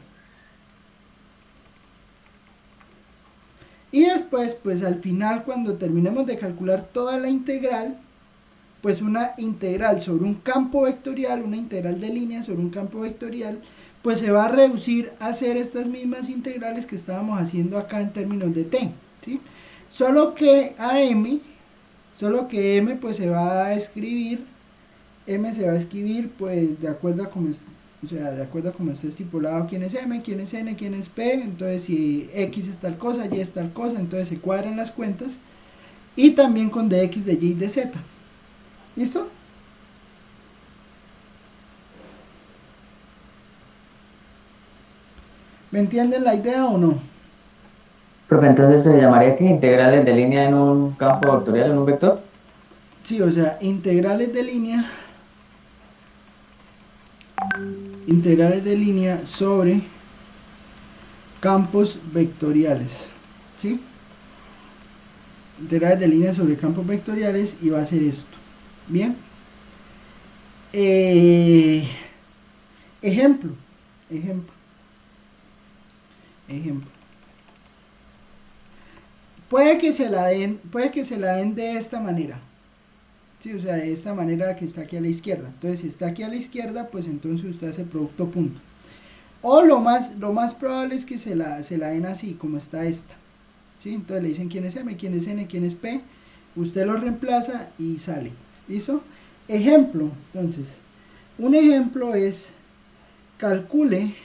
[SPEAKER 1] Y después, pues al final, cuando terminemos de calcular toda la integral, pues una integral sobre un campo vectorial, una integral de línea sobre un campo vectorial, pues se va a reducir a hacer estas mismas integrales que estábamos haciendo acá en términos de t, ¿sí? Solo que m pues se va a escribir, pues de acuerdo a cómo es, o sea, de acuerdo a cómo está estipulado quién es m, quién es n, quién es p. Entonces si x es tal cosa, y es tal cosa, entonces se cuadran las cuentas. Y también con dx, de y y de z. ¿Listo? ¿Me entienden la idea o no?
[SPEAKER 3] Profe, entonces se llamaría que integrales de línea en un campo vectorial, en un vector.
[SPEAKER 1] Sí, o sea, integrales de línea sobre campos vectoriales, ¿sí? Integrales de línea sobre campos vectoriales, y va a ser esto. Bien. Ejemplo. Puede que se la den de esta manera. Sí, o sea, de esta manera que está aquí a la izquierda. Entonces, si está aquí a la izquierda, pues entonces usted hace producto punto. O lo más probable es que se la den así, como está esta. ¿Sí? Entonces le dicen quién es M, quién es N, quién es P. Usted lo reemplaza y sale. ¿Listo? Ejemplo. Entonces, un ejemplo es calcule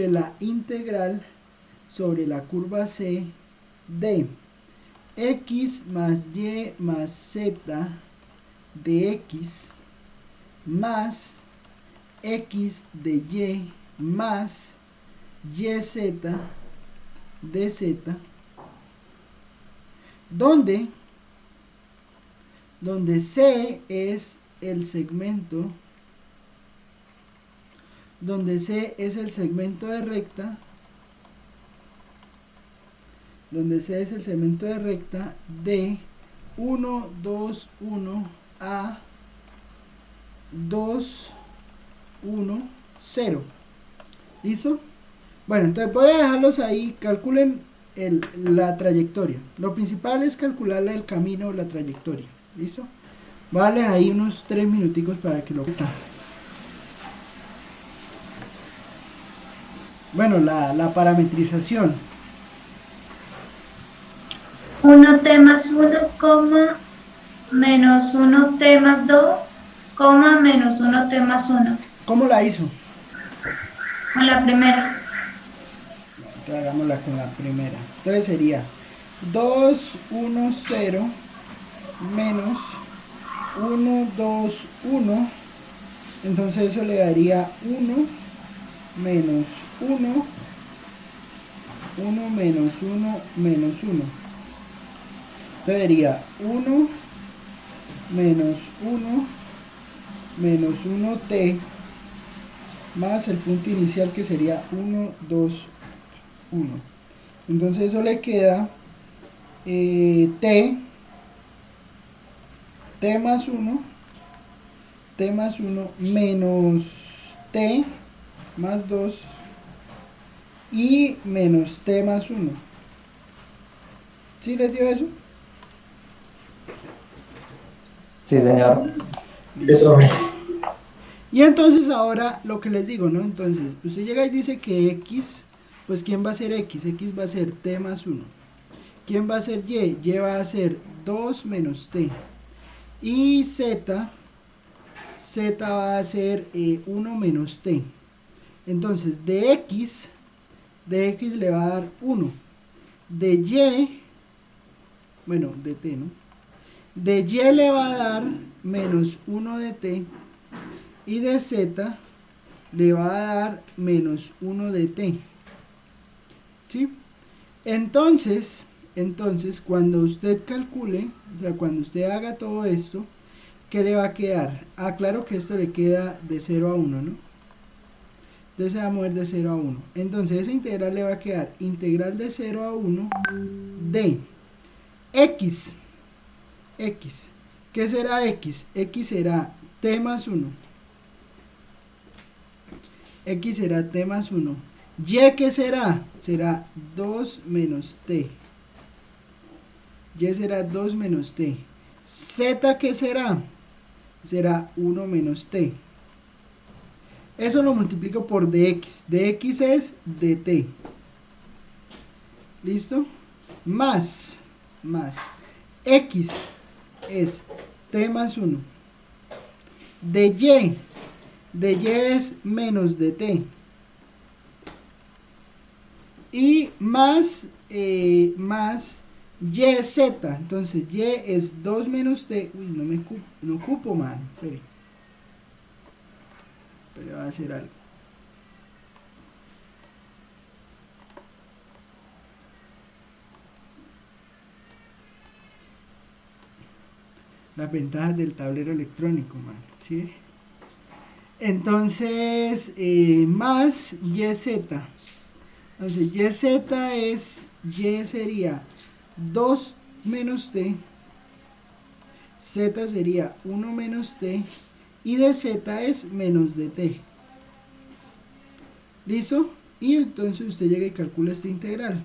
[SPEAKER 1] la integral sobre la curva C de x más y más z de x más x de y más yz de z, donde C es el segmento, de recta, de 1, 2, 1 a 2, 1, 0. ¿Listo? Bueno, entonces voy a dejarlos ahí. Calculen la trayectoria. Lo principal es calcularle el camino o la trayectoria. ¿Listo? Vale, ahí unos 3 minuticos para que lo... Bueno, la parametrización.
[SPEAKER 2] 1t más 1, menos 1t más 2, menos 1t más 1.
[SPEAKER 1] ¿Cómo la hizo?
[SPEAKER 2] Con la primera.
[SPEAKER 1] Entonces hagámosla con la primera. Entonces sería 2, 1, 0 menos 1, 2, 1. Entonces eso le daría 1 menos 1, 1 menos 1 menos 1. Entonces sería 1 menos 1 menos 1t más el punto inicial, que sería 1, 2, 1. Entonces eso le queda t más 1 menos t más 2 y menos t más 1. ¿Sí les dio eso?
[SPEAKER 3] Sí, señor.
[SPEAKER 1] Y entonces ahora lo que les digo, ¿no? Entonces, usted llega y dice que x, pues ¿quién va a ser x? X va a ser t más 1. ¿Quién va a ser y? Y va a ser 2 menos t. Y z va a ser 1 menos t. Entonces, de x le va a dar 1. De y, bueno, de t, ¿no? De y le va a dar menos 1 de t. Y de z le va a dar menos 1 de t. ¿sí? Entonces, cuando usted calcule, o sea, cuando usted haga todo esto, ¿qué le va a quedar? Ah, claro que esto le queda de 0 a 1, ¿no? Entonces se va a mover de 0 a 1. Entonces esa integral le va a quedar integral de 0 a 1 de x. X. ¿Qué será x? X será t más 1. X será t más 1. Y, ¿qué será? Será 2 menos t. Y será 2 menos t. Z, ¿qué será? Será 1 menos t. Eso lo multiplico por dx. Dx es dt. ¿Listo? Más x es t más 1. De y es menos dt. Y más yz. Entonces y es 2 menos t. Uy, no cupo, man. Pero va a hacer algo. Las ventajas del tablero electrónico, man. ¿Sí? Entonces, más yz. Entonces, y sería 2 menos t. Z sería 1 menos t. Y de z es menos de t. ¿Listo? Y entonces usted llega y calcula esta integral.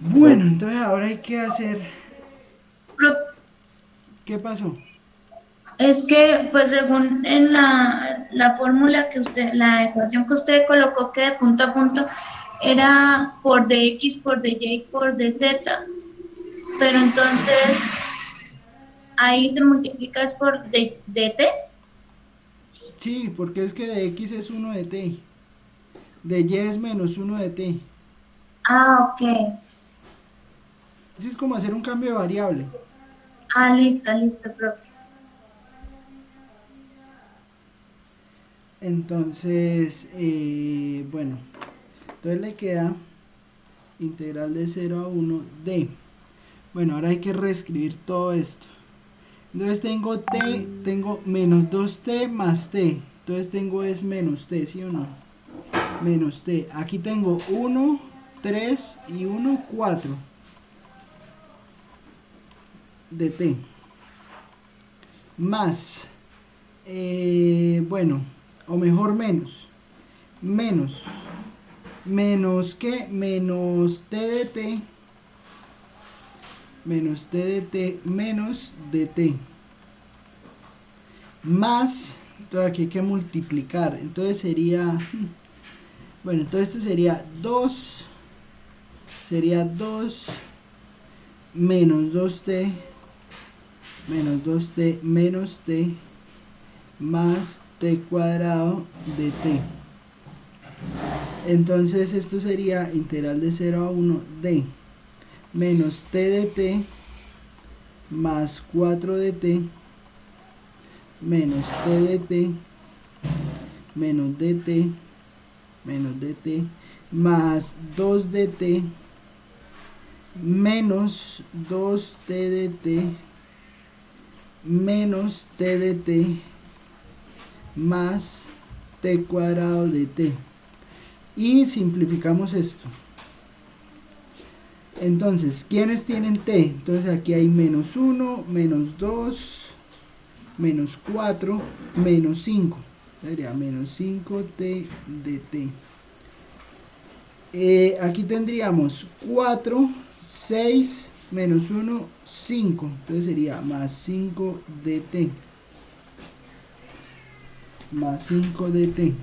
[SPEAKER 1] Bueno, entonces ahora hay que hacer... ¿Qué pasó?
[SPEAKER 2] Es que, pues según en la fórmula que usted, la ecuación que usted colocó que de punto a punto era por dx, por dy y por dz, pero entonces ahí se multiplica es por dt.
[SPEAKER 1] Sí, porque es que de x es 1 de t. De y es menos 1 de t.
[SPEAKER 2] Ah, ok.
[SPEAKER 1] Así es como hacer un cambio de variable.
[SPEAKER 2] Ah, listo, profe.
[SPEAKER 1] Entonces, bueno, entonces le queda integral de 0 a 1 de... Bueno, ahora hay que reescribir todo esto. Entonces tengo menos 2t más t. Entonces tengo es menos t, ¿sí o no? Menos t. Aquí tengo 1, 3 y 1, 4 de t. Más, bueno, o mejor menos. Menos que menos t de t. Menos t de t menos de t. Más, entonces aquí hay que multiplicar. Entonces sería, bueno, entonces esto sería 2 menos 2t menos t más t cuadrado de t. Entonces esto sería integral de 0 a 1 de menos t de t más 4 de t menos t de t menos dt más 2 dt menos 2t dt menos t dt más t cuadrado de t. Y simplificamos esto. Entonces, ¿quiénes tienen t? Entonces aquí hay menos 1, menos 2, menos 4, menos 5. Sería menos 5t de t. Aquí tendríamos 4, 6, menos 1, 5. Entonces sería más 5 de t. Más 5 de t.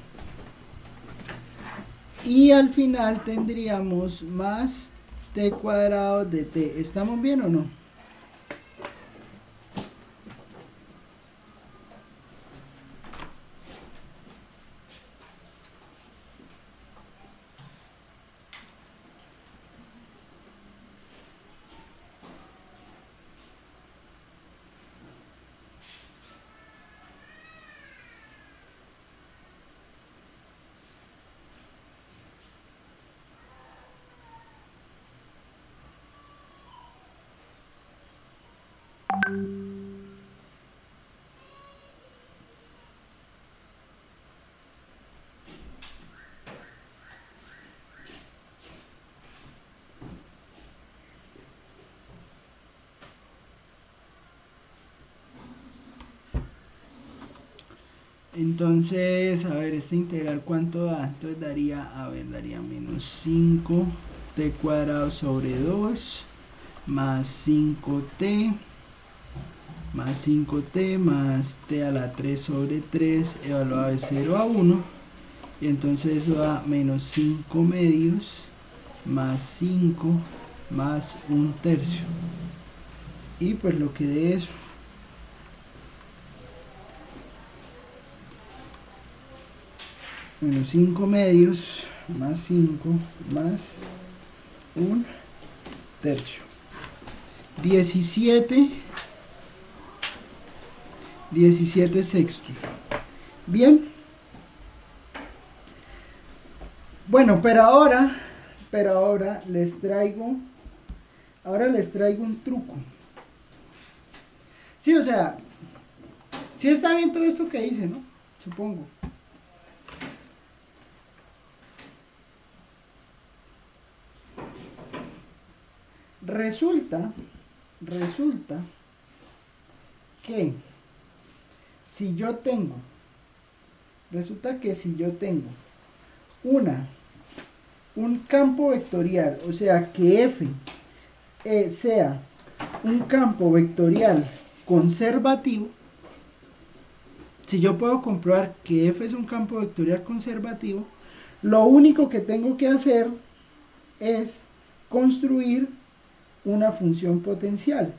[SPEAKER 1] Y al final tendríamos más t cuadrado de t. ¿Estamos bien o no? Entonces, a ver, esta integral cuánto da. Entonces daría, a ver, daría menos 5 t cuadrado sobre 2 más 5t más 5t más t a la 3 sobre 3 evaluado de 0 a 1. Y entonces eso da menos 5 medios más 5 más 1/3. Y pues lo que dé eso. Menos 5 medios más 5 más 1/3. 17 sextos. Bien. Bueno, pero ahora les traigo un truco. Sí, o sea, sí está bien todo esto que hice, ¿no? Supongo. Resulta que si yo tengo un campo vectorial, o sea que F sea un campo vectorial conservativo, si yo puedo comprobar que F es un campo vectorial conservativo, lo único que tengo que hacer es construir una función potencial.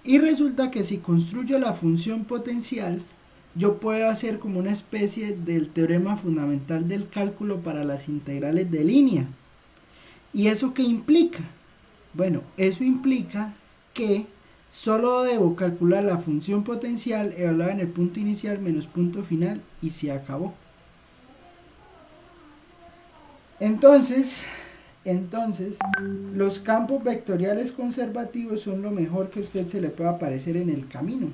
[SPEAKER 1] Y resulta que si construyo la función potencial, yo puedo hacer como una especie del teorema fundamental del cálculo para las integrales de línea. ¿Y eso qué implica? Bueno, eso implica que solo debo calcular la función potencial evaluada en el punto inicial menos punto final y se acabó. Entonces, los campos vectoriales conservativos son lo mejor que a usted se le pueda aparecer en el camino.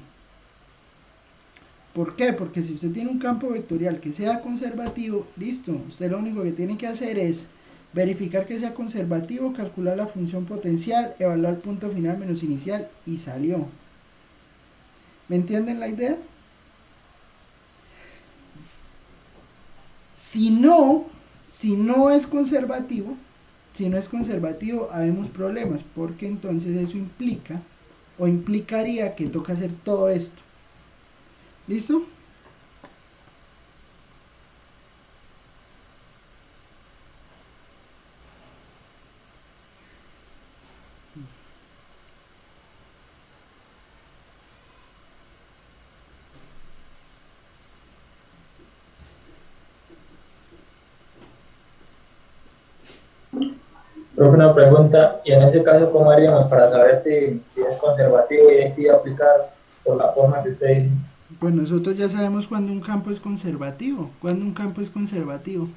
[SPEAKER 1] ¿Por qué? Porque si usted tiene un campo vectorial que sea conservativo, listo, usted lo único que tiene que hacer es verificar que sea conservativo, calcular la función potencial, evaluar el punto final menos inicial y salió. ¿Me entienden la idea? Si no es conservativo, habemos problemas, porque entonces eso implicaría que toca hacer todo esto. ¿Listo?
[SPEAKER 5] Profe, una pregunta, y en ese caso, ¿cómo haríamos para saber si es conservativo y ahí sí aplicar por la forma que usted dice?
[SPEAKER 1] Pues nosotros ya sabemos cuando un campo es conservativo. ¿Cuándo un campo es conservativo?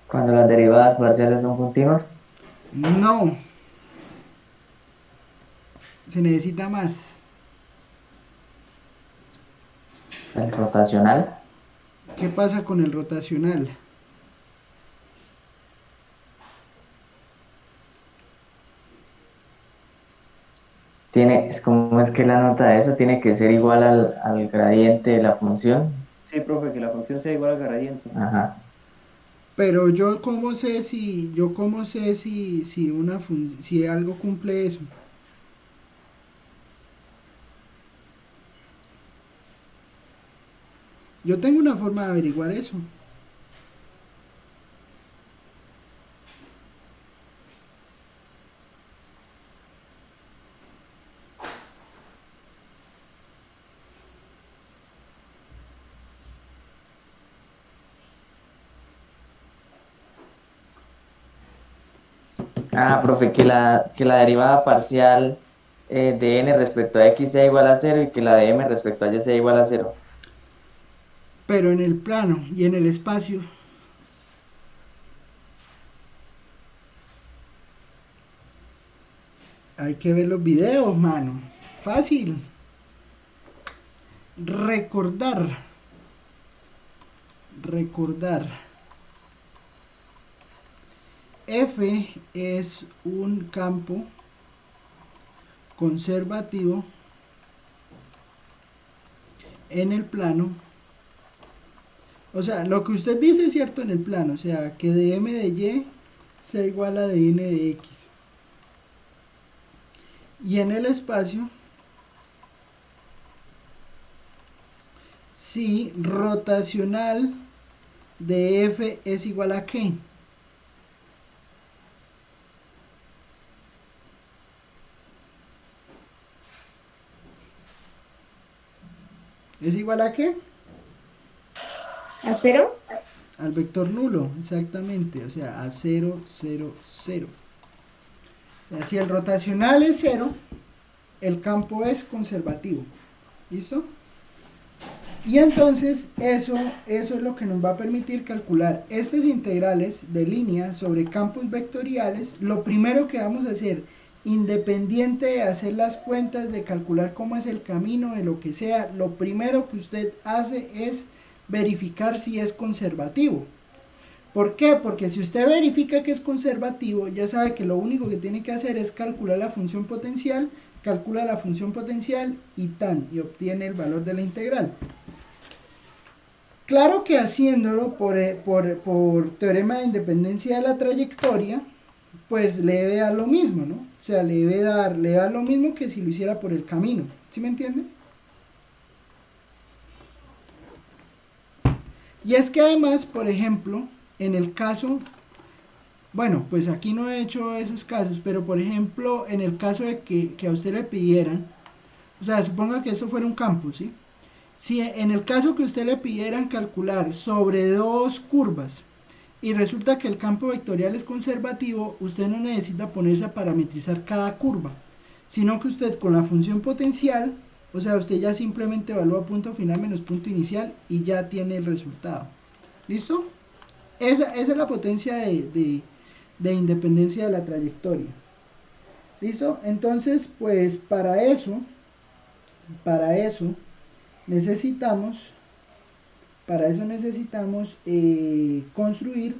[SPEAKER 3] Cuando las derivadas parciales son continuas.
[SPEAKER 1] No. Se necesita más.
[SPEAKER 3] El rotacional.
[SPEAKER 1] ¿Qué pasa con el rotacional?
[SPEAKER 3] ¿Cómo es que la nota de eso tiene que ser igual al gradiente de la función?
[SPEAKER 7] Sí, profe, que la función sea igual al gradiente.
[SPEAKER 3] Ajá.
[SPEAKER 1] Pero yo cómo sé si si algo cumple eso. Yo tengo una forma de averiguar eso.
[SPEAKER 3] Ah, profe, que la derivada parcial de n respecto a x sea igual a 0 y que la de m respecto a y sea igual a 0.
[SPEAKER 1] Pero en el plano y en el espacio. Hay que ver los videos, mano. Fácil. Recordar. F es un campo conservativo en el plano, o sea, lo que usted dice es cierto en el plano, o sea, que dm de y sea igual a dn de x. Y en el espacio, si rotacional de f es igual a ¿qué? ¿Es igual a qué?
[SPEAKER 6] ¿A 0?
[SPEAKER 1] Al vector nulo, exactamente, o sea, a 0, 0, 0. O sea, si el rotacional es 0, el campo es conservativo. ¿Listo? Y entonces eso es lo que nos va a permitir calcular estas integrales de línea sobre campos vectoriales. Lo primero que vamos a hacer, independiente de hacer las cuentas, de calcular cómo es el camino, de lo que sea, lo primero que usted hace es verificar si es conservativo. ¿Por qué? Porque si usted verifica que es conservativo, ya sabe que lo único que tiene que hacer es calcular la función potencial, calcula la función potencial y y obtiene el valor de la integral. Claro que haciéndolo por teorema de independencia de la trayectoria, pues le debe dar lo mismo, ¿no? O sea, le debe dar lo mismo que si lo hiciera por el camino. ¿Sí me entiende? Y es que además, por ejemplo, en el caso, bueno, pues aquí no he hecho esos casos, pero por ejemplo, en el caso de que a usted le pidieran, o sea, suponga que eso fuera un campo, ¿sí? Si en el caso que usted le pidieran calcular sobre dos curvas y resulta que el campo vectorial es conservativo, usted no necesita ponerse a parametrizar cada curva, sino que usted con la función potencial, o sea, usted ya simplemente evalúa punto final menos punto inicial y ya tiene el resultado. ¿Listo? Esa es la potencia de independencia de la trayectoria. ¿Listo? Entonces, pues para eso necesitamos construir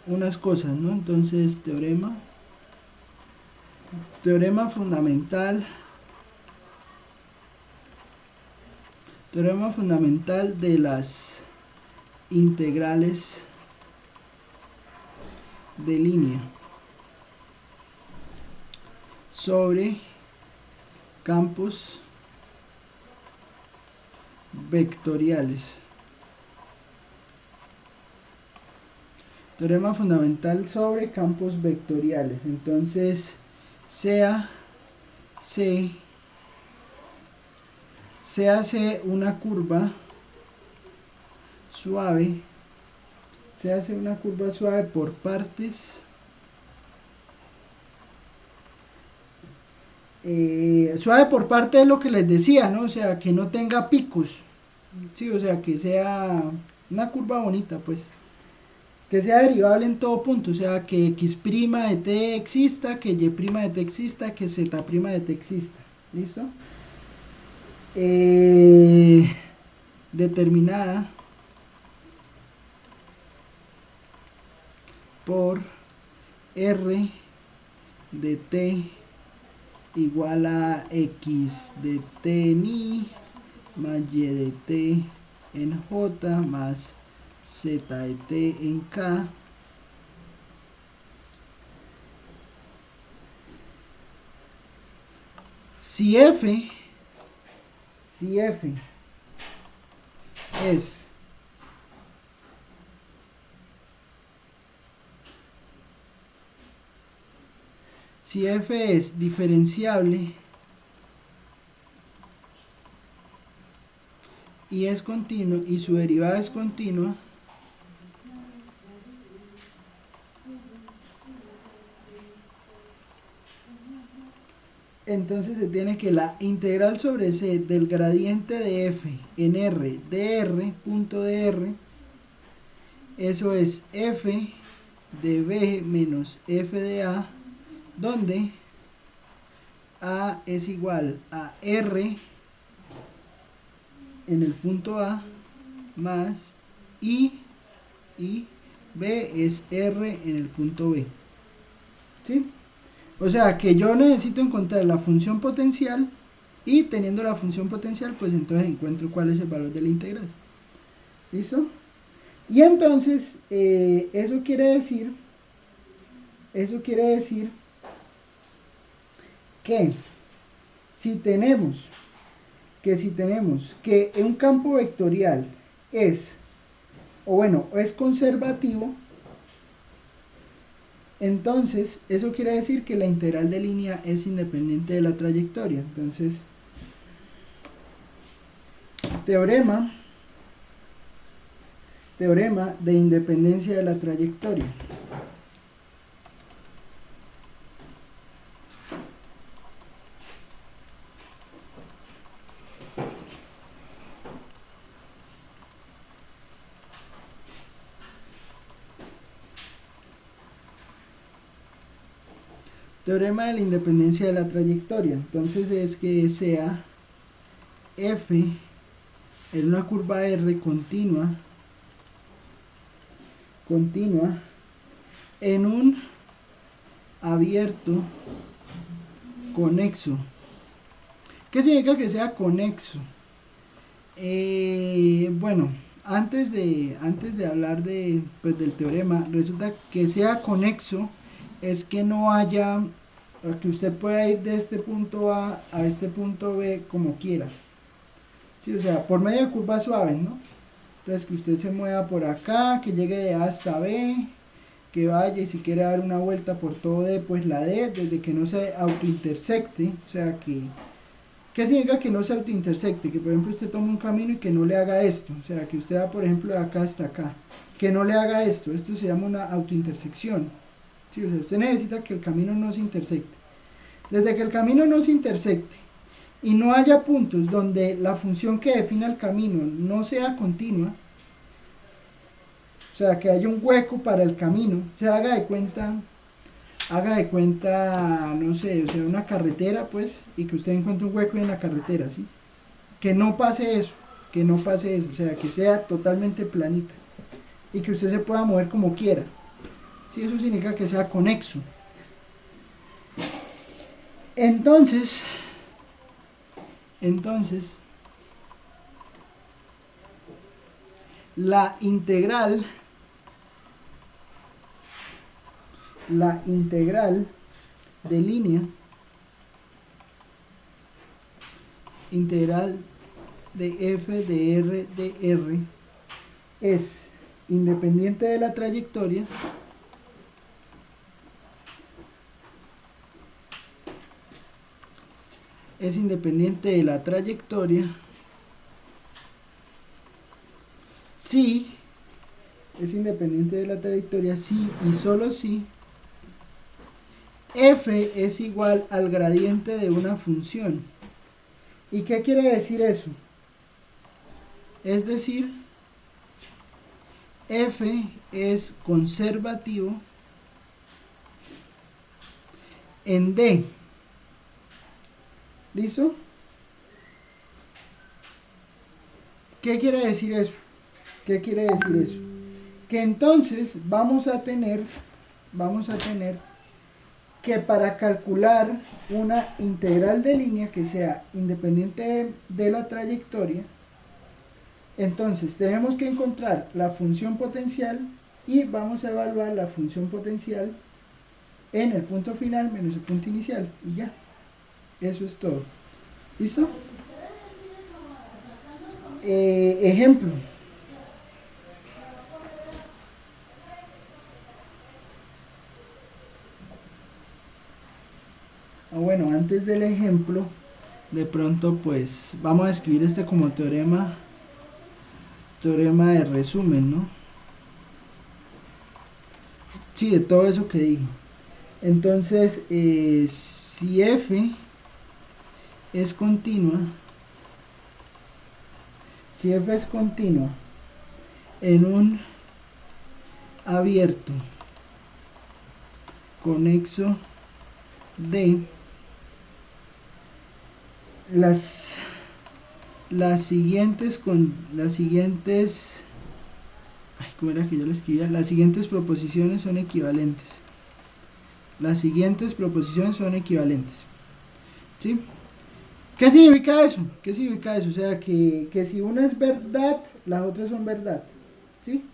[SPEAKER 1] unas cosas, ¿no? Entonces, teorema fundamental de las integrales de línea sobre campos vectoriales. Teorema fundamental sobre campos vectoriales. Entonces, se hace una curva suave. Se hace una curva suave por partes. Suave por parte de lo que les decía, ¿no? O sea, que no tenga picos. Sí, o sea, que sea una curva bonita, pues. Que sea derivable en todo punto, o sea, que x' de t exista, que y' de t exista, que z' de t exista. ¿Listo? Determinada por r de t igual a x de t en i más y de t en j más z de t en k si f es diferenciable y es continuo y su derivada es continua, entonces se tiene que la integral sobre c del gradiente de f en r de r, punto de r, eso es f de b menos f de a, donde a es igual a r en el punto a más y b es r en el punto b. ¿Sí? O sea que yo necesito encontrar la función potencial y teniendo la función potencial, pues entonces encuentro cuál es el valor de la integral. ¿Listo? Y entonces, eso quiere decir que si tenemos que un campo vectorial es conservativo, entonces eso quiere decir que la integral de línea es independiente de la trayectoria. Entonces, teorema de independencia de la trayectoria. Teorema de la independencia de la trayectoria. Entonces es que sea f en una curva R continua en un abierto conexo. ¿Qué significa que sea conexo? Bueno, antes de hablar del teorema, resulta que sea conexo es que no haya, que usted pueda ir de este punto A a este punto B como quiera. Sí, o sea, por medio de curvas suaves, ¿no? Entonces que usted se mueva por acá, que llegue de A hasta B, que vaya y si quiere dar una vuelta por todo D, pues la D, desde que no se autointersecte. O sea que, ¿qué significa que no se autointersecte? Que por ejemplo usted toma un camino y que no le haga esto. O sea que usted va por ejemplo de acá hasta acá, que no le haga esto. Esto se llama una autointersección. Sí, o sea, usted necesita que el camino no se intersecte. Desde que el camino no se intersecte y no haya puntos donde la función que define el camino no sea continua, o sea, que haya un hueco para el camino, se haga de cuenta, no sé, o sea, una carretera, pues, y que usted encuentre un hueco en la carretera, ¿sí? Que no pase eso, o sea, que sea totalmente planita y que usted se pueda mover como quiera. Sí, eso significa que sea conexo. Entonces, la integral de línea, integral de f de r de r, es independiente de la trayectoria si y solo si f es igual al gradiente de una función. ¿Y qué quiere decir eso? Es decir, f es conservativo en D. ¿Listo? ¿Qué quiere decir eso? Que entonces vamos a tener que para calcular una integral de línea que sea independiente de la trayectoria, entonces tenemos que encontrar la función potencial y vamos a evaluar la función potencial en el punto final menos el punto inicial y ya. Eso es todo. ¿Listo? Ejemplo. Bueno, antes del ejemplo, de pronto pues vamos a escribir este como teorema de resumen, ¿no? Sí, de todo eso que dije. Entonces, si f es continua, en un abierto conexo D, las siguientes ¿cómo era que yo lo escribía? Las siguientes proposiciones son equivalentes. ¿Sí? ¿Qué significa eso? ¿Qué significa eso? O sea, que si una es verdad, las otras son verdad. ¿Sí?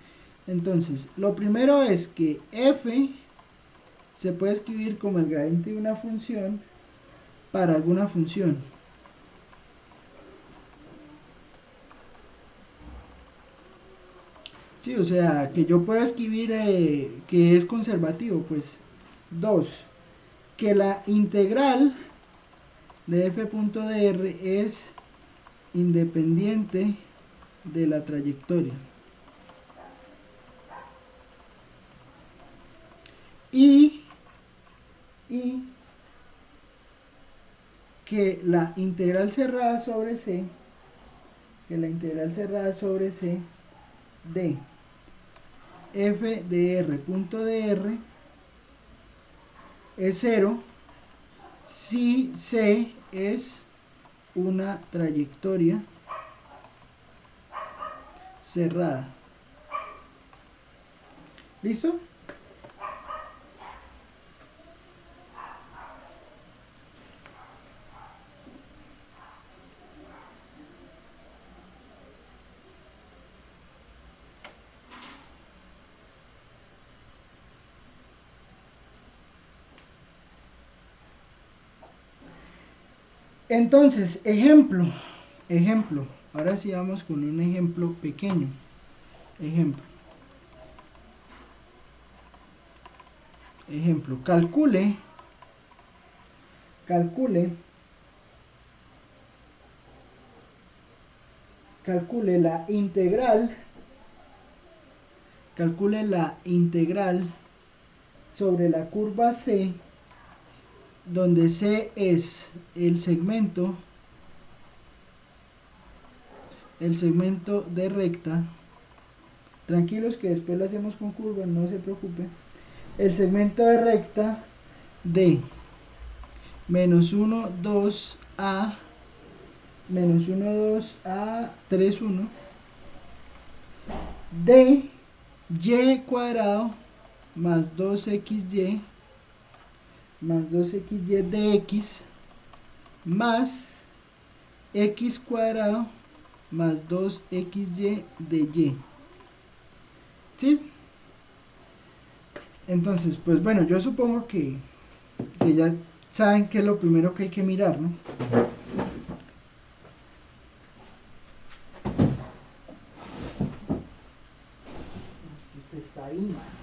[SPEAKER 1] Entonces, lo primero es que f se puede escribir como el gradiente de una función para alguna función. Sí, o sea, que yo puedo escribir que es conservativo, pues. 2. Que la integral de f.dr es independiente de la trayectoria. Y que la integral cerrada sobre C, de f de r.dr es 0 si C es una trayectoria cerrada. ¿Listo? Entonces, ejemplo. Ahora sí vamos con un ejemplo pequeño. Ejemplo, calcule la integral sobre la curva C, donde C es el segmento de recta. Tranquilos que después lo hacemos con curva, no se preocupe. El segmento de recta de menos 1, 2 a 3, 1 de y cuadrado más 2xy de x más x cuadrado más 2xy de y. ¿Sí? Entonces, pues bueno, yo supongo que ya saben que es lo primero que hay que mirar, ¿no? Usted está ahí, man.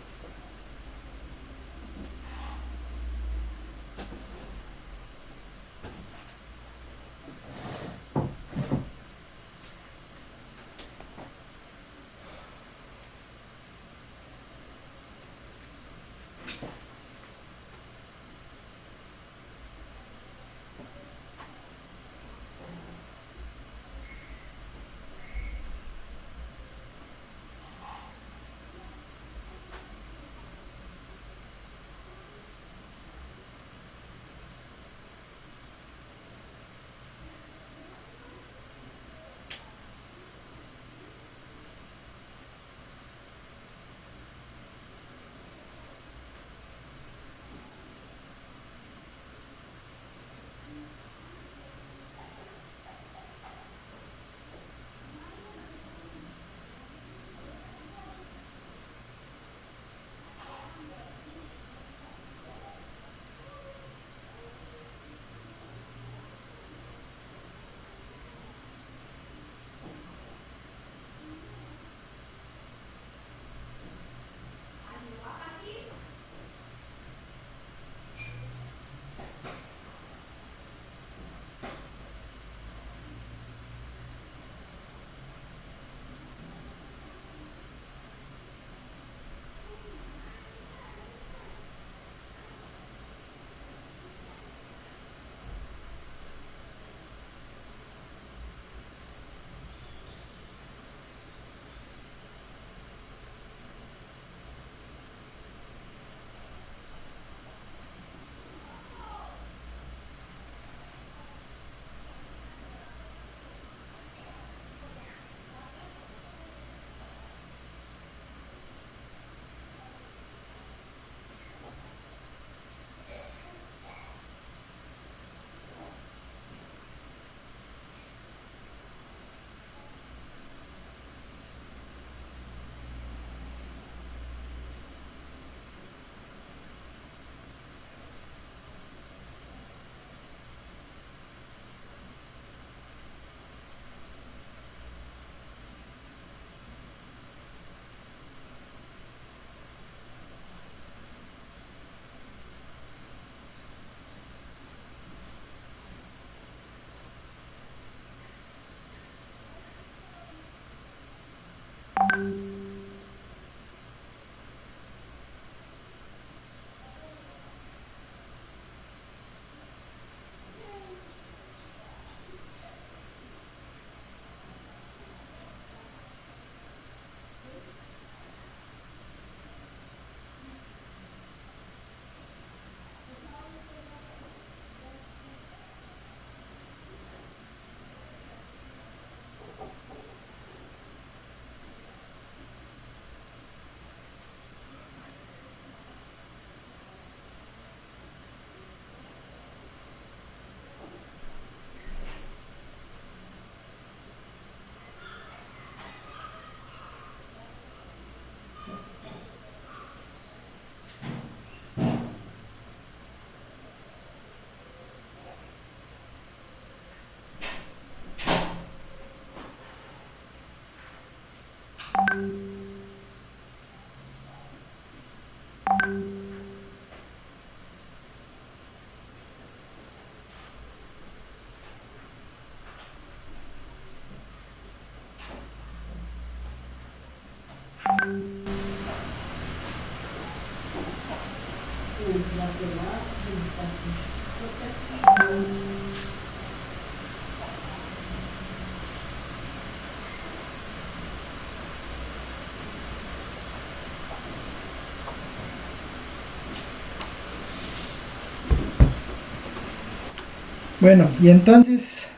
[SPEAKER 1] Bueno, y entonces,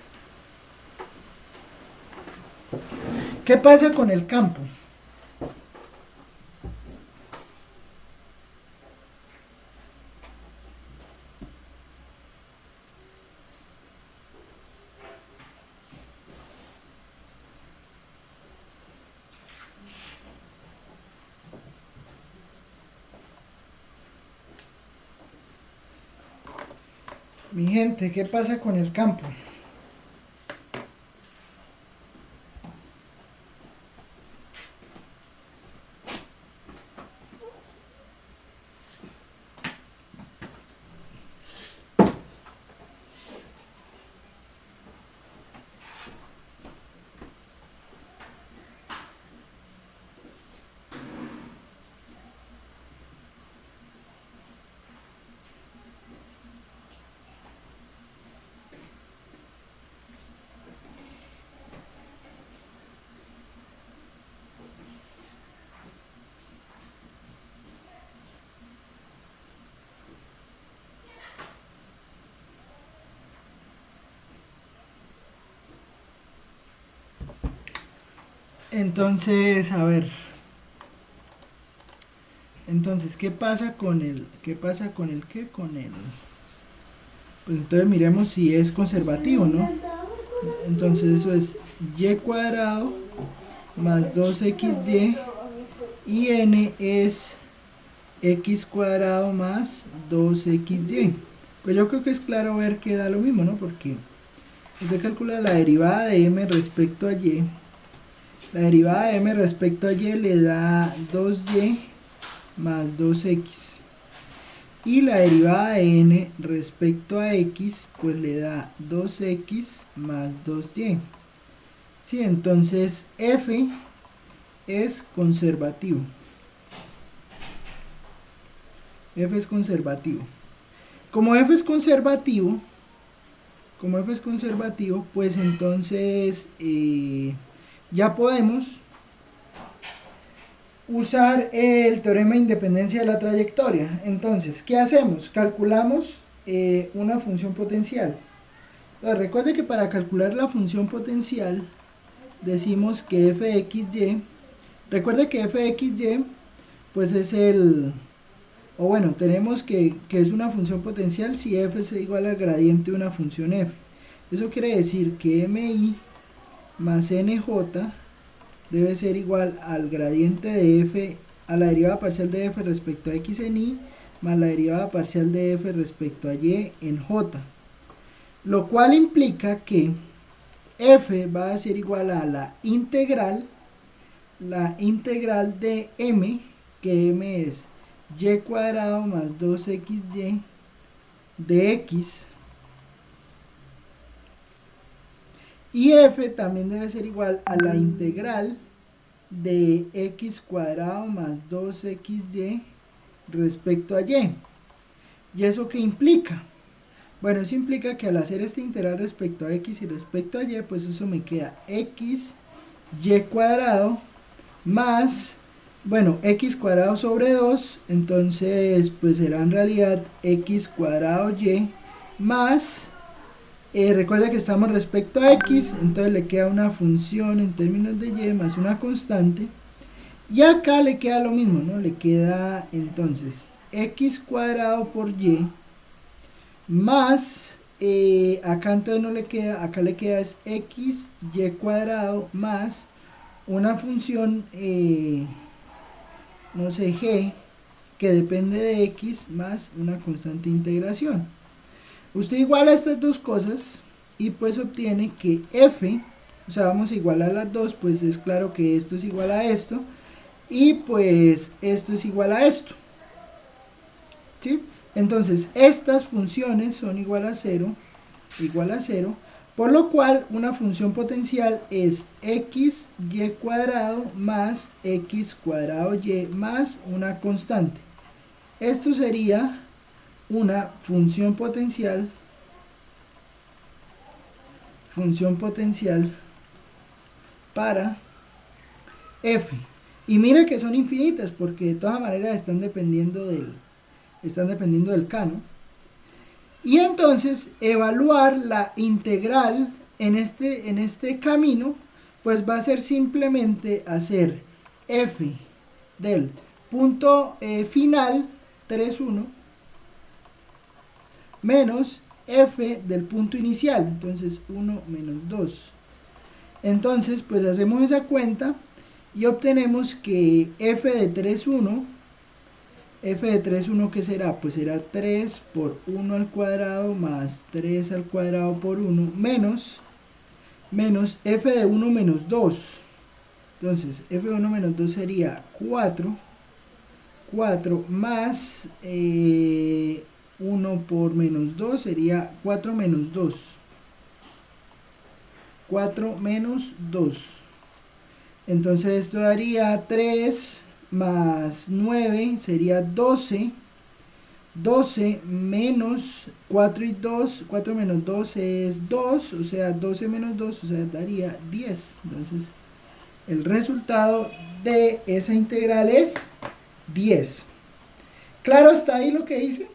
[SPEAKER 1] ¿qué pasa con el campo? Mi gente, ¿qué pasa con el campo? Entonces, a ver. Entonces, ¿qué pasa con el qué? Con el pues entonces miremos si es conservativo, ¿no? Entonces eso es y cuadrado más 2xy y n es x cuadrado más 2xy. Pues yo creo que es claro ver que da lo mismo, ¿no? Porque usted calcula la derivada de m respecto a y. La derivada de m respecto a y le da 2y más 2x. Y la derivada de n respecto a x, pues le da 2x más 2y. Sí, entonces f es conservativo. F es conservativo. Como f es conservativo, pues entonces ya podemos usar el teorema de independencia de la trayectoria. Entonces, ¿qué hacemos? Calculamos una función potencial. Entonces, recuerde que para calcular la función potencial decimos que f de xy, recuerde que f de xy pues es o bueno, tenemos que es una función potencial si f es igual al gradiente de una función f. Eso quiere decir que mi más nj debe ser igual al gradiente de f, a la derivada parcial de f respecto a x en y, más la derivada parcial de f respecto a y en j. Lo cual implica que f va a ser igual a la integral de m, que m es y cuadrado más 2xy de x, y f también debe ser igual a la integral de x cuadrado más 2xy respecto a y. ¿Y eso qué implica? Bueno, eso implica que al hacer esta integral respecto a x y respecto a y, pues eso me queda x y cuadrado más, bueno, x cuadrado sobre 2, entonces pues será en realidad x cuadrado y más, recuerda que estamos respecto a x, entonces le queda una función en términos de y más una constante, y acá le queda lo mismo, ¿no? Le queda entonces x cuadrado por y más, acá entonces no le queda, acá le queda es x y cuadrado más una función, no sé, g, que depende de x más una constante de integración. Usted iguala estas dos cosas y pues obtiene que f, o sea, vamos a igualar las dos, pues es claro que esto es igual a esto y pues esto es igual a esto. ¿sí? Entonces, estas funciones son igual a 0, por lo cual una función potencial es x y cuadrado más x cuadrado y más una constante. Esto sería una función potencial para f. Y mira que son infinitas porque de todas maneras están dependiendo del k, ¿no? Y entonces evaluar la integral en este camino, pues va a ser simplemente hacer f del punto final 3,1 menos f del punto inicial, entonces 1 menos 2. Entonces pues hacemos esa cuenta y obtenemos que f de 3,1, ¿qué será? Pues será 3 por 1 al cuadrado más 3 al cuadrado por 1 menos f de 1 menos 2. Entonces f de 1 menos 2 sería 4 más 1 por menos 2 sería 4 menos 2. 4 menos 2. Entonces esto daría 3 más 9 sería 12. 12 menos 4 y 2, 4 menos 2 es 2, o sea, 12 menos 2, o sea, daría 10. Entonces, el resultado de esa integral es 10. ¿Claro hasta ahí lo que hice?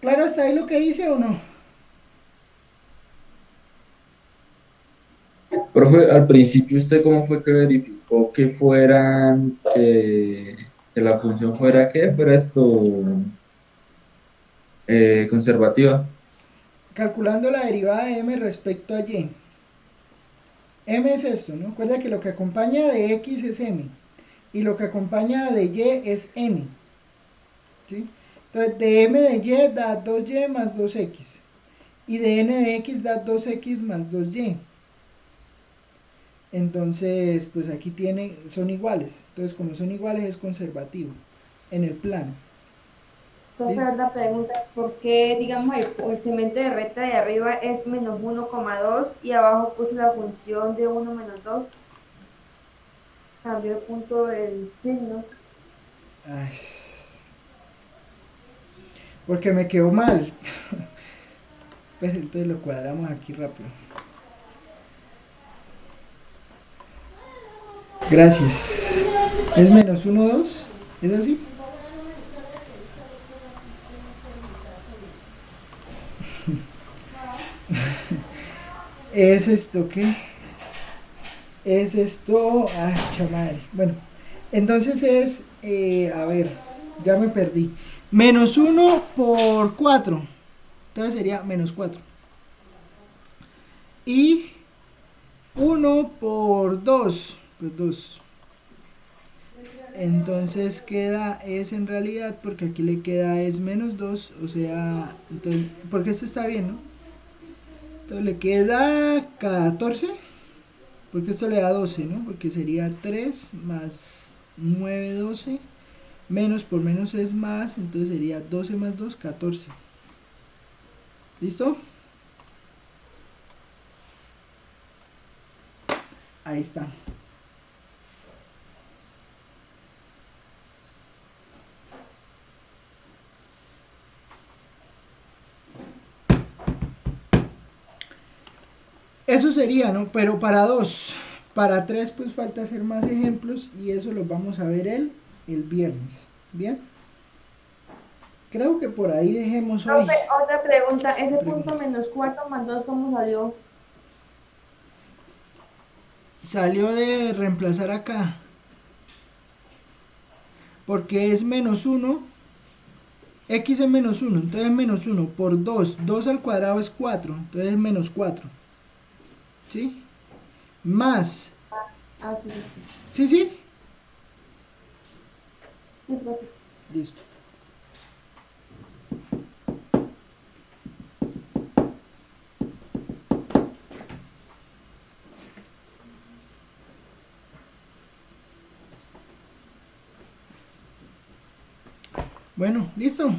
[SPEAKER 1] ¿Claro hasta ahí lo que hice o no?
[SPEAKER 8] Profe, al principio, ¿usted cómo fue que verificó que fueran, que la función fuera, ¿qué? Fuera esto, conservativa.
[SPEAKER 1] Calculando la derivada de m respecto a y. M es esto, ¿no? Recuerda que lo que acompaña de x es m y lo que acompaña de y es n, ¿sí? Entonces, de m de y da 2y más 2x y de n de x da 2x más 2y. Entonces, pues aquí son iguales. Entonces, como son iguales es conservativo en el plano.
[SPEAKER 4] Entonces, la pregunta es por qué, digamos, el segmento de recta de arriba es menos 1,2 y abajo puse la función de 1 menos 2. Cambió el punto del signo.
[SPEAKER 1] Ay, porque me quedó mal. Pero entonces lo cuadramos aquí rápido. Gracias. Es menos 1, 2. ¿Es así? ¿Es esto qué? Es esto. Ay, chaval. Bueno, entonces es. A ver, ya me perdí. Menos 1 por 4. Entonces sería menos 4. Y 1 por 2. Pues 2. Entonces queda es en realidad, porque aquí le queda es menos 2. O sea, entonces, porque este está bien, ¿no? Entonces le queda 14. Porque esto le da 12, ¿no? Porque sería 3 más 9, 12. Menos por menos es más. Entonces sería 12 más 2, 14. ¿Listo? Ahí está. Eso sería, ¿no? Pero para 2. Para 3 pues falta hacer más ejemplos y eso los vamos a ver el viernes. ¿Bien? Creo que por ahí dejemos hoy.
[SPEAKER 4] Otra pregunta, ese punto menos 4 más 2, ¿cómo salió?
[SPEAKER 1] Salió de reemplazar acá. Porque es menos 1. X es menos 1. Entonces es menos 1 por 2. 2 al cuadrado es 4. Entonces es menos 4. ¿Sí? Más.
[SPEAKER 4] Ah, sí.
[SPEAKER 1] ¿Sí, sí?
[SPEAKER 4] Sí, profe.
[SPEAKER 1] Listo. Bueno, listo.